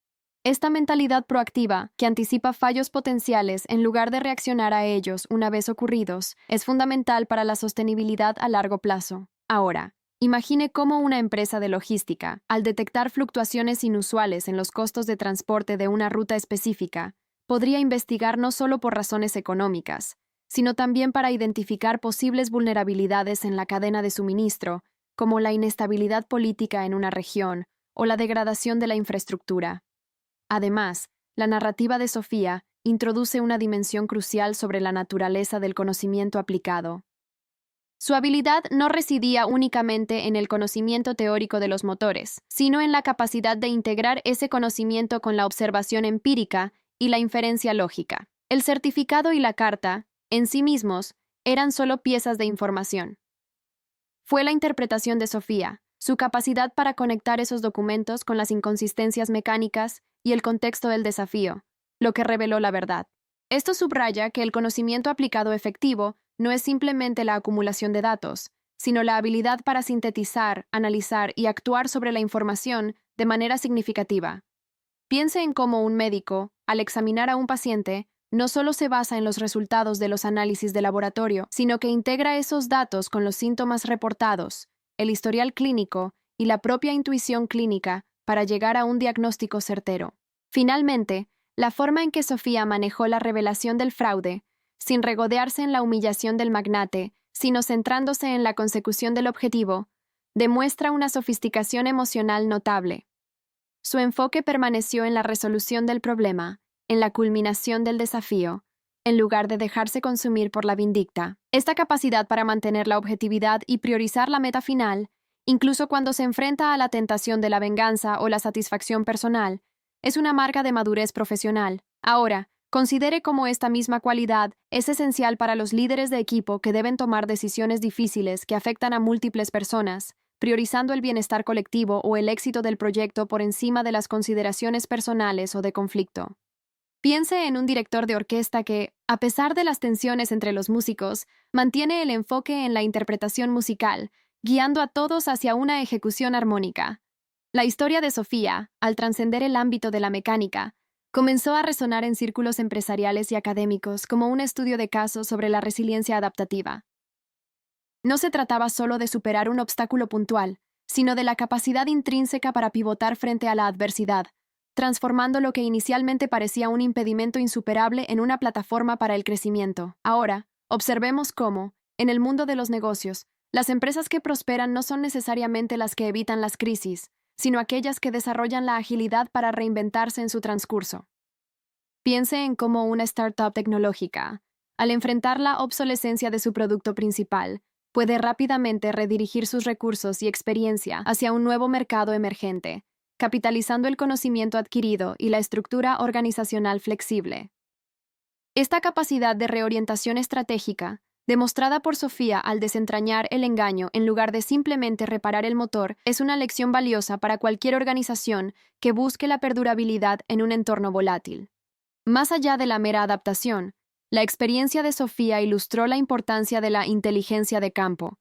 Esta mentalidad proactiva, que anticipa fallos potenciales en lugar de reaccionar a ellos una vez ocurridos, es fundamental para la sostenibilidad a largo plazo. Ahora, imagine cómo una empresa de logística, al detectar fluctuaciones inusuales en los costos de transporte de una ruta específica, podría investigar no solo por razones económicas, sino también para identificar posibles vulnerabilidades en la cadena de suministro, como la inestabilidad política en una región o la degradación de la infraestructura. Además, la narrativa de Sofía introduce una dimensión crucial sobre la naturaleza del conocimiento aplicado. Su habilidad no residía únicamente en el conocimiento teórico de los motores, sino en la capacidad de integrar ese conocimiento con la observación empírica y la inferencia lógica. El certificado y la carta, en sí mismos, eran solo piezas de información. Fue la interpretación de Sofía, su capacidad para conectar esos documentos con las inconsistencias mecánicas y el contexto del desafío, lo que reveló la verdad. Esto subraya que el conocimiento aplicado efectivo no es simplemente la acumulación de datos, sino la habilidad para sintetizar, analizar y actuar sobre la información de manera significativa. Piense en cómo un médico, al examinar a un paciente, no solo se basa en los resultados de los análisis de laboratorio, sino que integra esos datos con los síntomas reportados, el historial clínico y la propia intuición clínica para llegar a un diagnóstico certero. Finalmente, la forma en que Sofía manejó la revelación del fraude, sin regodearse en la humillación del magnate, sino centrándose en la consecución del objetivo, demuestra una sofisticación emocional notable. Su enfoque permaneció en la resolución del problema, en la culminación del desafío, en lugar de dejarse consumir por la vindicta. Esta capacidad para mantener la objetividad y priorizar la meta final, incluso cuando se enfrenta a la tentación de la venganza o la satisfacción personal, es una marca de madurez profesional. Ahora, considere cómo esta misma cualidad es esencial para los líderes de equipo que deben tomar decisiones difíciles que afectan a múltiples personas, priorizando el bienestar colectivo o el éxito del proyecto por encima de las consideraciones personales o de conflicto. Piense en un director de orquesta que, a pesar de las tensiones entre los músicos, mantiene el enfoque en la interpretación musical, guiando a todos hacia una ejecución armónica. La historia de Sofía, al trascender el ámbito de la mecánica, comenzó a resonar en círculos empresariales y académicos como un estudio de caso sobre la resiliencia adaptativa. No se trataba solo de superar un obstáculo puntual, sino de la capacidad intrínseca para pivotar frente a la adversidad, transformando lo que inicialmente parecía un impedimento insuperable en una plataforma para el crecimiento. Ahora, observemos cómo, en el mundo de los negocios, las empresas que prosperan no son necesariamente las que evitan las crisis, sino aquellas que desarrollan la agilidad para reinventarse en su transcurso. Piense en cómo una startup tecnológica, al enfrentar la obsolescencia de su producto principal, puede rápidamente redirigir sus recursos y experiencia hacia un nuevo mercado emergente, capitalizando el conocimiento adquirido y la estructura organizacional flexible. Esta capacidad de reorientación estratégica, demostrada por Sofía al desentrañar el engaño en lugar de simplemente reparar el motor, es una lección valiosa para cualquier organización que busque la perdurabilidad en un entorno volátil. Más allá de la mera adaptación, la experiencia de Sofía ilustró la importancia de la inteligencia de campo.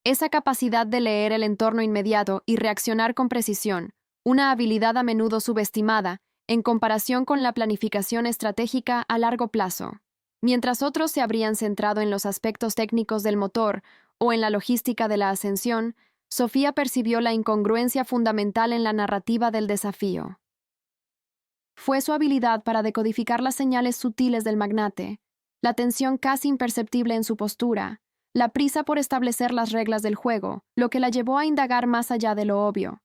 Esa capacidad de leer el entorno inmediato y reaccionar con precisión, una habilidad a menudo subestimada en comparación con la planificación estratégica a largo plazo. Mientras otros se habrían centrado en los aspectos técnicos del motor o en la logística de la ascensión, Sofía percibió la incongruencia fundamental en la narrativa del desafío. Fue su habilidad para decodificar las señales sutiles del magnate, la tensión casi imperceptible en su postura, la prisa por establecer las reglas del juego, lo que la llevó a indagar más allá de lo obvio.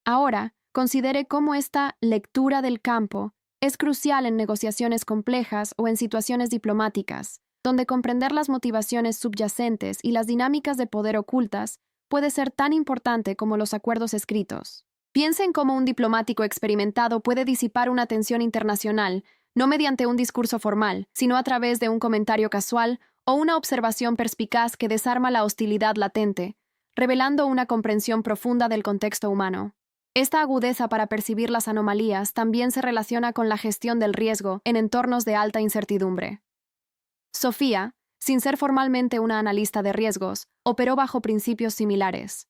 Ahora, considere cómo esta lectura del campo es crucial en negociaciones complejas o en situaciones diplomáticas, donde comprender las motivaciones subyacentes y las dinámicas de poder ocultas puede ser tan importante como los acuerdos escritos. Piense en cómo un diplomático experimentado puede disipar una tensión internacional, no mediante un discurso formal, sino a través de un comentario casual o una observación perspicaz que desarma la hostilidad latente, revelando una comprensión profunda del contexto humano. Esta agudeza para percibir las anomalías también se relaciona con la gestión del riesgo en entornos de alta incertidumbre. Sofía, sin ser formalmente una analista de riesgos, operó bajo principios similares.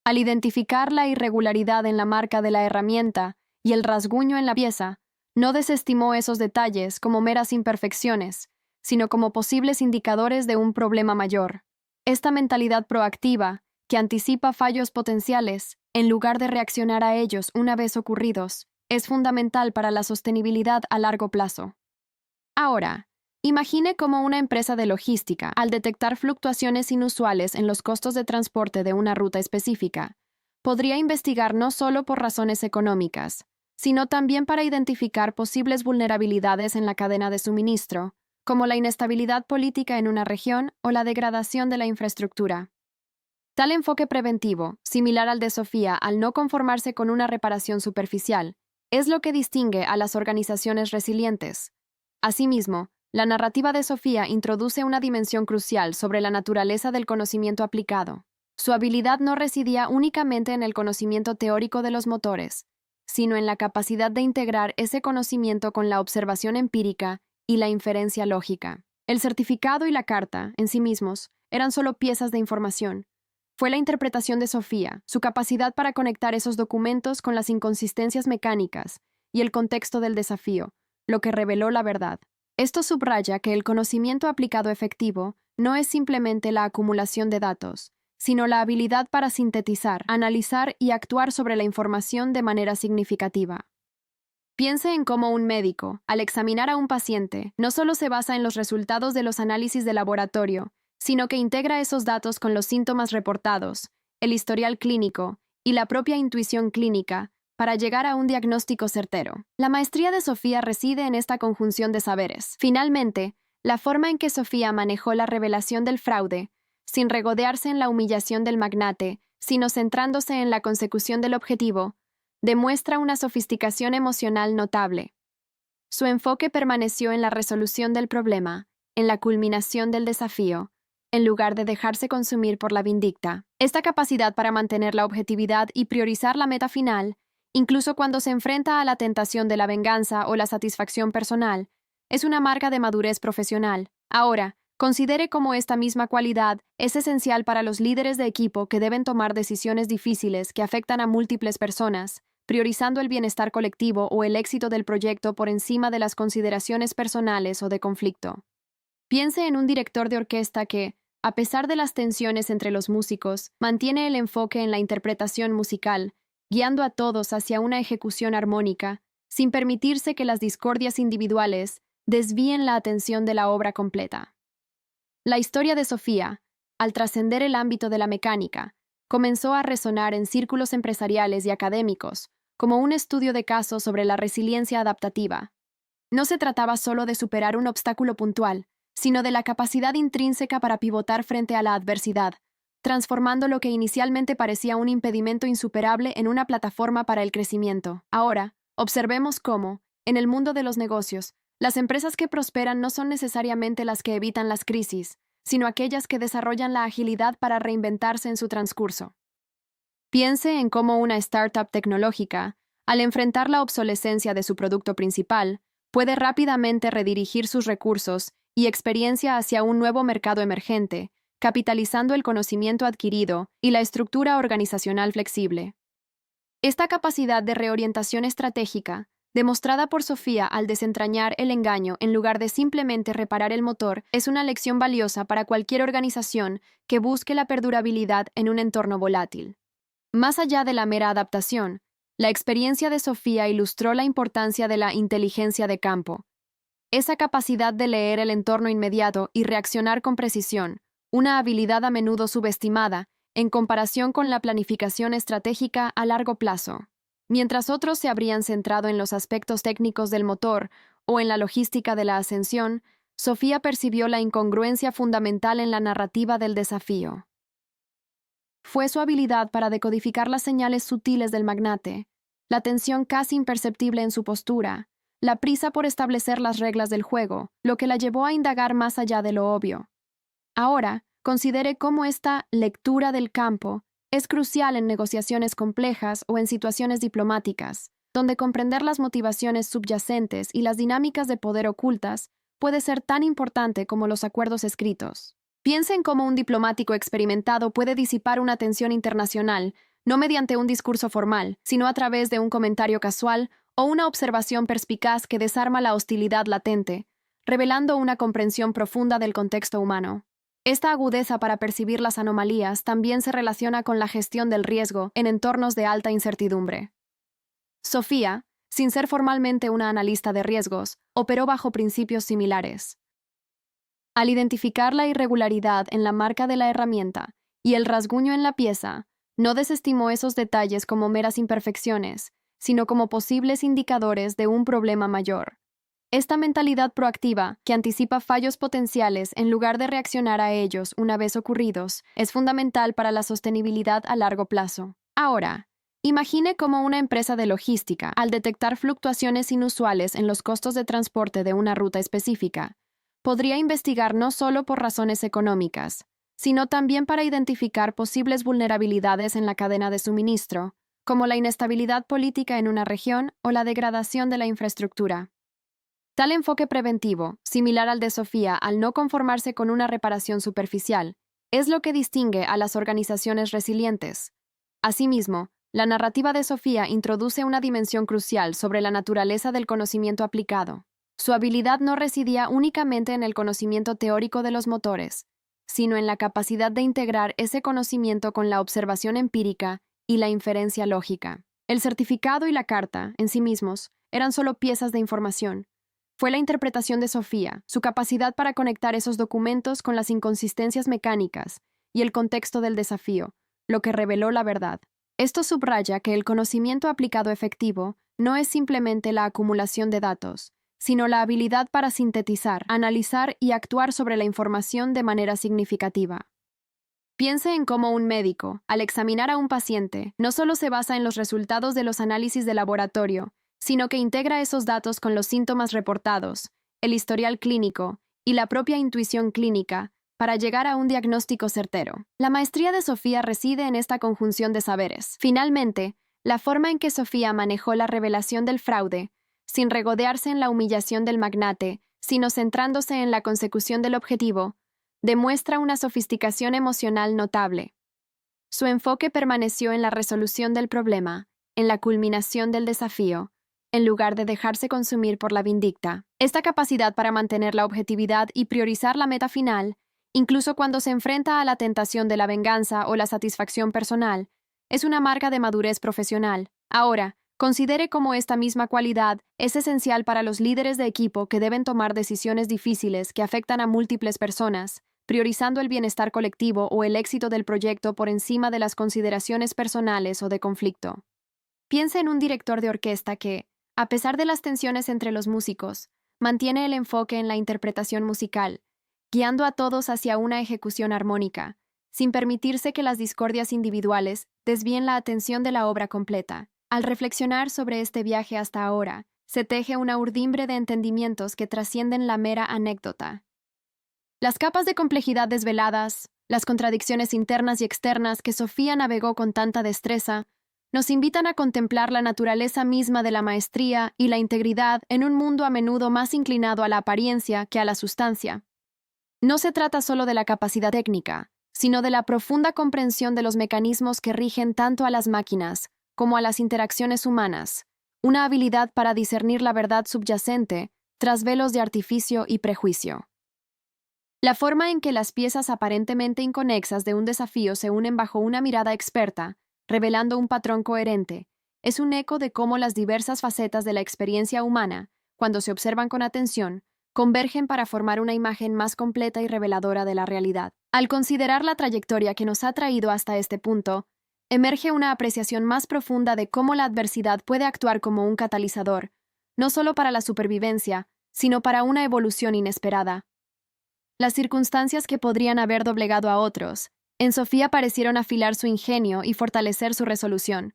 Al identificar la irregularidad en la marca de la herramienta y el rasguño en la pieza, no desestimó esos detalles como meras imperfecciones, sino como posibles indicadores de un problema mayor. Esta mentalidad proactiva, que anticipa fallos potenciales, en lugar de reaccionar a ellos una vez ocurridos, es fundamental para la sostenibilidad a largo plazo. Ahora, imagine cómo una empresa de logística, al detectar fluctuaciones inusuales en los costos de transporte de una ruta específica, podría investigar no solo por razones económicas, sino también para identificar posibles vulnerabilidades en la cadena de suministro, como la inestabilidad política en una región o la degradación de la infraestructura. Tal enfoque preventivo, similar al de Sofía al no conformarse con una reparación superficial, es lo que distingue a las organizaciones resilientes. Asimismo, la narrativa de Sofía introduce una dimensión crucial sobre la naturaleza del conocimiento aplicado. Su habilidad no residía únicamente en el conocimiento teórico de los motores, sino en la capacidad de integrar ese conocimiento con la observación empírica y la inferencia lógica. El certificado y la carta, en sí mismos, eran solo piezas de información. Fue la interpretación de Sofía, su capacidad para conectar esos documentos con las inconsistencias mecánicas y el contexto del desafío, lo que reveló la verdad. Esto subraya que el conocimiento aplicado efectivo no es simplemente la acumulación de datos, sino la habilidad para sintetizar, analizar y actuar sobre la información de manera significativa. Piense en cómo un médico, al examinar a un paciente, no solo se basa en los resultados de los análisis de laboratorio, sino que integra esos datos con los síntomas reportados, el historial clínico y la propia intuición clínica para llegar a un diagnóstico certero. La maestría de Sofía reside en esta conjunción de saberes. Finalmente, la forma en que Sofía manejó la revelación del fraude, sin regodearse en la humillación del magnate, sino centrándose en la consecución del objetivo, demuestra una sofisticación emocional notable. Su enfoque permaneció en la resolución del problema, en la culminación del desafío, en lugar de dejarse consumir por la vindicta. Esta capacidad para mantener la objetividad y priorizar la meta final, incluso cuando se enfrenta a la tentación de la venganza o la satisfacción personal, es una marca de madurez profesional. Ahora, considere cómo esta misma cualidad es esencial para los líderes de equipo que deben tomar decisiones difíciles que afectan a múltiples personas, priorizando el bienestar colectivo o el éxito del proyecto por encima de las consideraciones personales o de conflicto. Piense en un director de orquesta que, a pesar de las tensiones entre los músicos, mantiene el enfoque en la interpretación musical, guiando a todos hacia una ejecución armónica, sin permitirse que las discordias individuales desvíen la atención de la obra completa. La historia de Sofía, al trascender el ámbito de la mecánica, comenzó a resonar en círculos empresariales y académicos, como un estudio de caso sobre la resiliencia adaptativa. No se trataba solo de superar un obstáculo puntual, sino de la capacidad intrínseca para pivotar frente a la adversidad, transformando lo que inicialmente parecía un impedimento insuperable en una plataforma para el crecimiento. Ahora, observemos cómo, en el mundo de los negocios, las empresas que prosperan no son necesariamente las que evitan las crisis, sino aquellas que desarrollan la agilidad para reinventarse en su transcurso. Piense en cómo una startup tecnológica, al enfrentar la obsolescencia de su producto principal, puede rápidamente redirigir sus recursos y experiencia hacia un nuevo mercado emergente, capitalizando el conocimiento adquirido y la estructura organizacional flexible. Esta capacidad de reorientación estratégica, demostrada por Sofía al desentrañar el engaño en lugar de simplemente reparar el motor, es una lección valiosa para cualquier organización que busque la perdurabilidad en un entorno volátil. Más allá de la mera adaptación, la experiencia de Sofía ilustró la importancia de la inteligencia de campo. Esa capacidad de leer el entorno inmediato y reaccionar con precisión, una habilidad a menudo subestimada en comparación con la planificación estratégica a largo plazo. Mientras otros se habrían centrado en los aspectos técnicos del motor o en la logística de la ascensión, Sofía percibió la incongruencia fundamental en la narrativa del desafío. Fue su habilidad para decodificar las señales sutiles del magnate, la tensión casi imperceptible en su postura, la prisa por establecer las reglas del juego, lo que la llevó a indagar más allá de lo obvio. Ahora, considere cómo esta lectura del campo es crucial en negociaciones complejas o en situaciones diplomáticas, donde comprender las motivaciones subyacentes y las dinámicas de poder ocultas puede ser tan importante como los acuerdos escritos. Piense en cómo un diplomático experimentado puede disipar una tensión internacional, no mediante un discurso formal, sino a través de un comentario casual o una observación perspicaz que desarma la hostilidad latente, revelando una comprensión profunda del contexto humano. Esta agudeza para percibir las anomalías también se relaciona con la gestión del riesgo en entornos de alta incertidumbre. Sofía, sin ser formalmente una analista de riesgos, operó bajo principios similares. Al identificar la irregularidad en la marca de la herramienta y el rasguño en la pieza, no desestimó esos detalles como meras imperfecciones, sino como posibles indicadores de un problema mayor. Esta mentalidad proactiva, que anticipa fallos potenciales en lugar de reaccionar a ellos una vez ocurridos, es fundamental para la sostenibilidad a largo plazo. Ahora, imagine cómo una empresa de logística, al detectar fluctuaciones inusuales en los costos de transporte de una ruta específica, podría investigar no solo por razones económicas, sino también para identificar posibles vulnerabilidades en la cadena de suministro, como la inestabilidad política en una región o la degradación de la infraestructura. Tal enfoque preventivo, similar al de Sofía al no conformarse con una reparación superficial, es lo que distingue a las organizaciones resilientes. Asimismo, la narrativa de Sofía introduce una dimensión crucial sobre la naturaleza del conocimiento aplicado. Su habilidad no residía únicamente en el conocimiento teórico de los motores, sino en la capacidad de integrar ese conocimiento con la observación empírica y la inferencia lógica. El certificado y la carta, en sí mismos, eran solo piezas de información. Fue la interpretación de Sofía, su capacidad para conectar esos documentos con las inconsistencias mecánicas y el contexto del desafío, lo que reveló la verdad. Esto subraya que el conocimiento aplicado efectivo no es simplemente la acumulación de datos, sino la habilidad para sintetizar, analizar y actuar sobre la información de manera significativa. Piense en cómo un médico, al examinar a un paciente, no solo se basa en los resultados de los análisis de laboratorio, sino que integra esos datos con los síntomas reportados, el historial clínico y la propia intuición clínica para llegar a un diagnóstico certero. La maestría de Sofía reside en esta conjunción de saberes. Finalmente, la forma en que Sofía manejó la revelación del fraude, sin regodearse en la humillación del magnate, sino centrándose en la consecución del objetivo, demuestra una sofisticación emocional notable. Su enfoque permaneció en la resolución del problema, en la culminación del desafío, en lugar de dejarse consumir por la vindicta. Esta capacidad para mantener la objetividad y priorizar la meta final, incluso cuando se enfrenta a la tentación de la venganza o la satisfacción personal, es una marca de madurez profesional. Ahora, considere cómo esta misma cualidad es esencial para los líderes de equipo que deben tomar decisiones difíciles que afectan a múltiples personas, priorizando el bienestar colectivo o el éxito del proyecto por encima de las consideraciones personales o de conflicto. Piense en un director de orquesta que, a pesar de las tensiones entre los músicos, mantiene el enfoque en la interpretación musical, guiando a todos hacia una ejecución armónica, sin permitirse que las discordias individuales desvíen la atención de la obra completa. Al reflexionar sobre este viaje hasta ahora, se teje una urdimbre de entendimientos que trascienden la mera anécdota. Las capas de complejidad desveladas, las contradicciones internas y externas que Sofía navegó con tanta destreza, nos invitan a contemplar la naturaleza misma de la maestría y la integridad en un mundo a menudo más inclinado a la apariencia que a la sustancia. No se trata solo de la capacidad técnica, sino de la profunda comprensión de los mecanismos que rigen tanto a las máquinas como a las interacciones humanas, una habilidad para discernir la verdad subyacente tras velos de artificio y prejuicio. La forma en que las piezas aparentemente inconexas de un desafío se unen bajo una mirada experta, revelando un patrón coherente, es un eco de cómo las diversas facetas de la experiencia humana, cuando se observan con atención, convergen para formar una imagen más completa y reveladora de la realidad. Al considerar la trayectoria que nos ha traído hasta este punto, emerge una apreciación más profunda de cómo la adversidad puede actuar como un catalizador, no solo para la supervivencia, sino para una evolución inesperada. Las circunstancias que podrían haber doblegado a otros, en Sofía parecieron afilar su ingenio y fortalecer su resolución.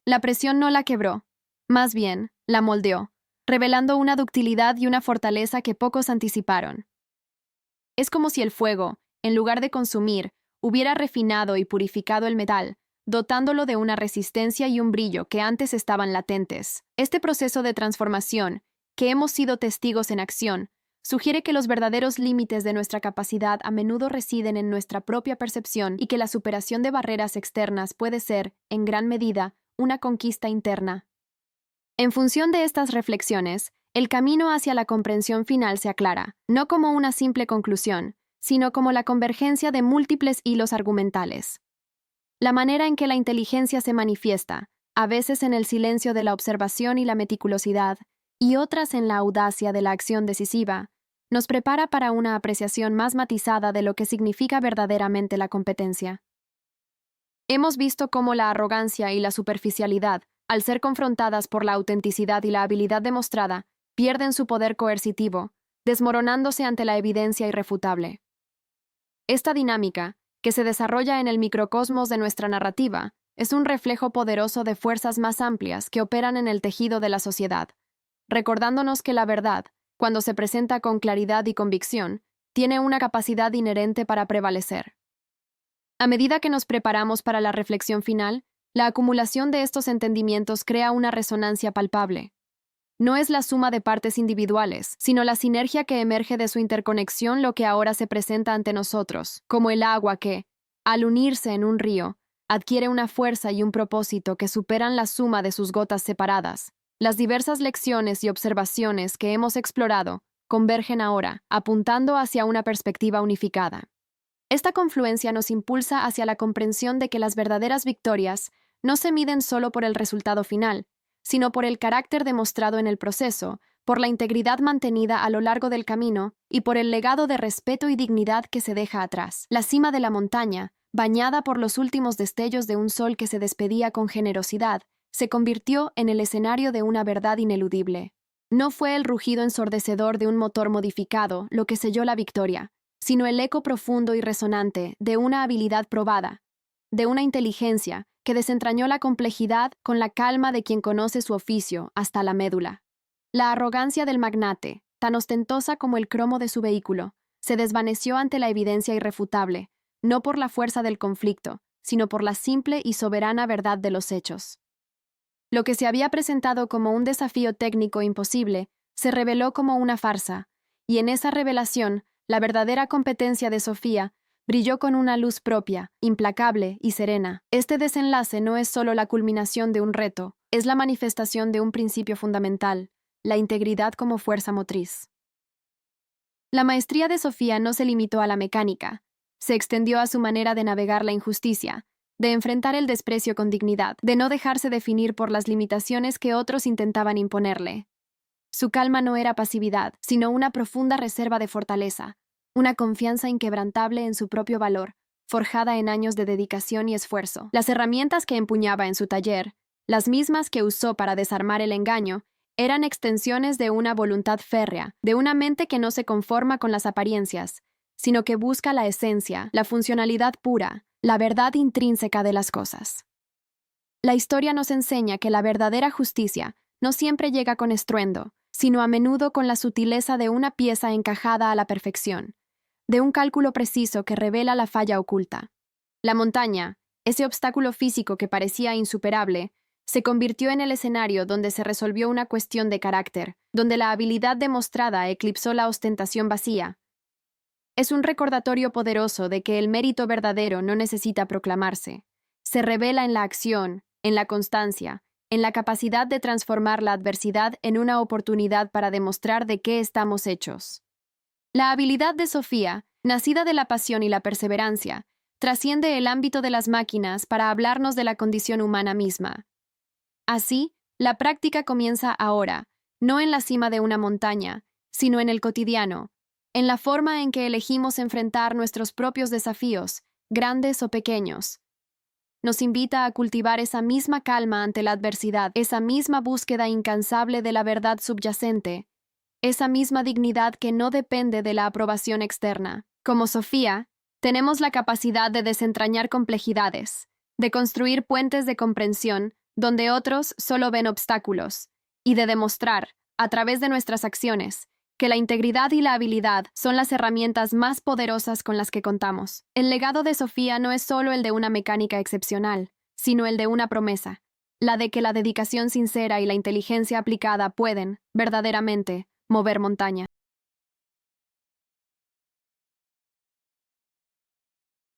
La presión no la quebró, más bien, la moldeó, revelando una ductilidad y una fortaleza que pocos anticiparon. Es como si el fuego, en lugar de consumir, hubiera refinado y purificado el metal, dotándolo de una resistencia y un brillo que antes estaban latentes. Este proceso de transformación, que hemos sido testigos en acción, sugiere que los verdaderos límites de nuestra capacidad a menudo residen en nuestra propia percepción y que la superación de barreras externas puede ser, en gran medida, una conquista interna. En función de estas reflexiones, el camino hacia la comprensión final se aclara, no como una simple conclusión, sino como la convergencia de múltiples hilos argumentales. La manera en que la inteligencia se manifiesta, a veces en el silencio de la observación y la meticulosidad, y otras en la audacia de la acción decisiva, nos prepara para una apreciación más matizada de lo que significa verdaderamente la competencia. Hemos visto cómo la arrogancia y la superficialidad, al ser confrontadas por la autenticidad y la habilidad demostrada, pierden su poder coercitivo, desmoronándose ante la evidencia irrefutable. Esta dinámica, que se desarrolla en el microcosmos de nuestra narrativa, es un reflejo poderoso de fuerzas más amplias que operan en el tejido de la sociedad, recordándonos que la verdad, cuando se presenta con claridad y convicción, tiene una capacidad inherente para prevalecer. A medida que nos preparamos para la reflexión final, la acumulación de estos entendimientos crea una resonancia palpable. No es la suma de partes individuales, sino la sinergia que emerge de su interconexión lo que ahora se presenta ante nosotros, como el agua que, al unirse en un río, adquiere una fuerza y un propósito que superan la suma de sus gotas separadas. Las diversas lecciones y observaciones que hemos explorado convergen ahora, apuntando hacia una perspectiva unificada. Esta confluencia nos impulsa hacia la comprensión de que las verdaderas victorias no se miden solo por el resultado final, sino por el carácter demostrado en el proceso, por la integridad mantenida a lo largo del camino y por el legado de respeto y dignidad que se deja atrás. La cima de la montaña, bañada por los últimos destellos de un sol que se despedía con generosidad, se convirtió en el escenario de una verdad ineludible. No fue el rugido ensordecedor de un motor modificado lo que selló la victoria, sino el eco profundo y resonante de una habilidad probada, de una inteligencia que desentrañó la complejidad con la calma de quien conoce su oficio hasta la médula. La arrogancia del magnate, tan ostentosa como el cromo de su vehículo, se desvaneció ante la evidencia irrefutable, no por la fuerza del conflicto, sino por la simple y soberana verdad de los hechos. Lo que se había presentado como un desafío técnico imposible se reveló como una farsa, y en esa revelación, la verdadera competencia de Sofía brilló con una luz propia, implacable y serena. Este desenlace no es solo la culminación de un reto, es la manifestación de un principio fundamental, la integridad como fuerza motriz. La maestría de Sofía no se limitó a la mecánica, se extendió a su manera de navegar la injusticia, de enfrentar el desprecio con dignidad, de no dejarse definir por las limitaciones que otros intentaban imponerle. Su calma no era pasividad, sino una profunda reserva de fortaleza, una confianza inquebrantable en su propio valor, forjada en años de dedicación y esfuerzo. Las herramientas que empuñaba en su taller, las mismas que usó para desarmar el engaño, eran extensiones de una voluntad férrea, de una mente que no se conforma con las apariencias, sino que busca la esencia, la funcionalidad pura, la verdad intrínseca de las cosas. La historia nos enseña que la verdadera justicia no siempre llega con estruendo, sino a menudo con la sutileza de una pieza encajada a la perfección, de un cálculo preciso que revela la falla oculta. La montaña, ese obstáculo físico que parecía insuperable, se convirtió en el escenario donde se resolvió una cuestión de carácter, donde la habilidad demostrada eclipsó la ostentación vacía. Es un recordatorio poderoso de que el mérito verdadero no necesita proclamarse. Se revela en la acción, en la constancia, en la capacidad de transformar la adversidad en una oportunidad para demostrar de qué estamos hechos. La habilidad de Sofía, nacida de la pasión y la perseverancia, trasciende el ámbito de las máquinas para hablarnos de la condición humana misma. Así, la práctica comienza ahora, no en la cima de una montaña, sino en el cotidiano, en la forma en que elegimos enfrentar nuestros propios desafíos, grandes o pequeños. Nos invita a cultivar esa misma calma ante la adversidad, esa misma búsqueda incansable de la verdad subyacente, esa misma dignidad que no depende de la aprobación externa. Como Sofía, tenemos la capacidad de desentrañar complejidades, de construir puentes de comprensión donde otros solo ven obstáculos, y de demostrar, a través de nuestras acciones, que la integridad y la habilidad son las herramientas más poderosas con las que contamos. El legado de Sofía no es solo el de una mecánica excepcional, sino el de una promesa, la de que la dedicación sincera y la inteligencia aplicada pueden, verdaderamente, mover montañas.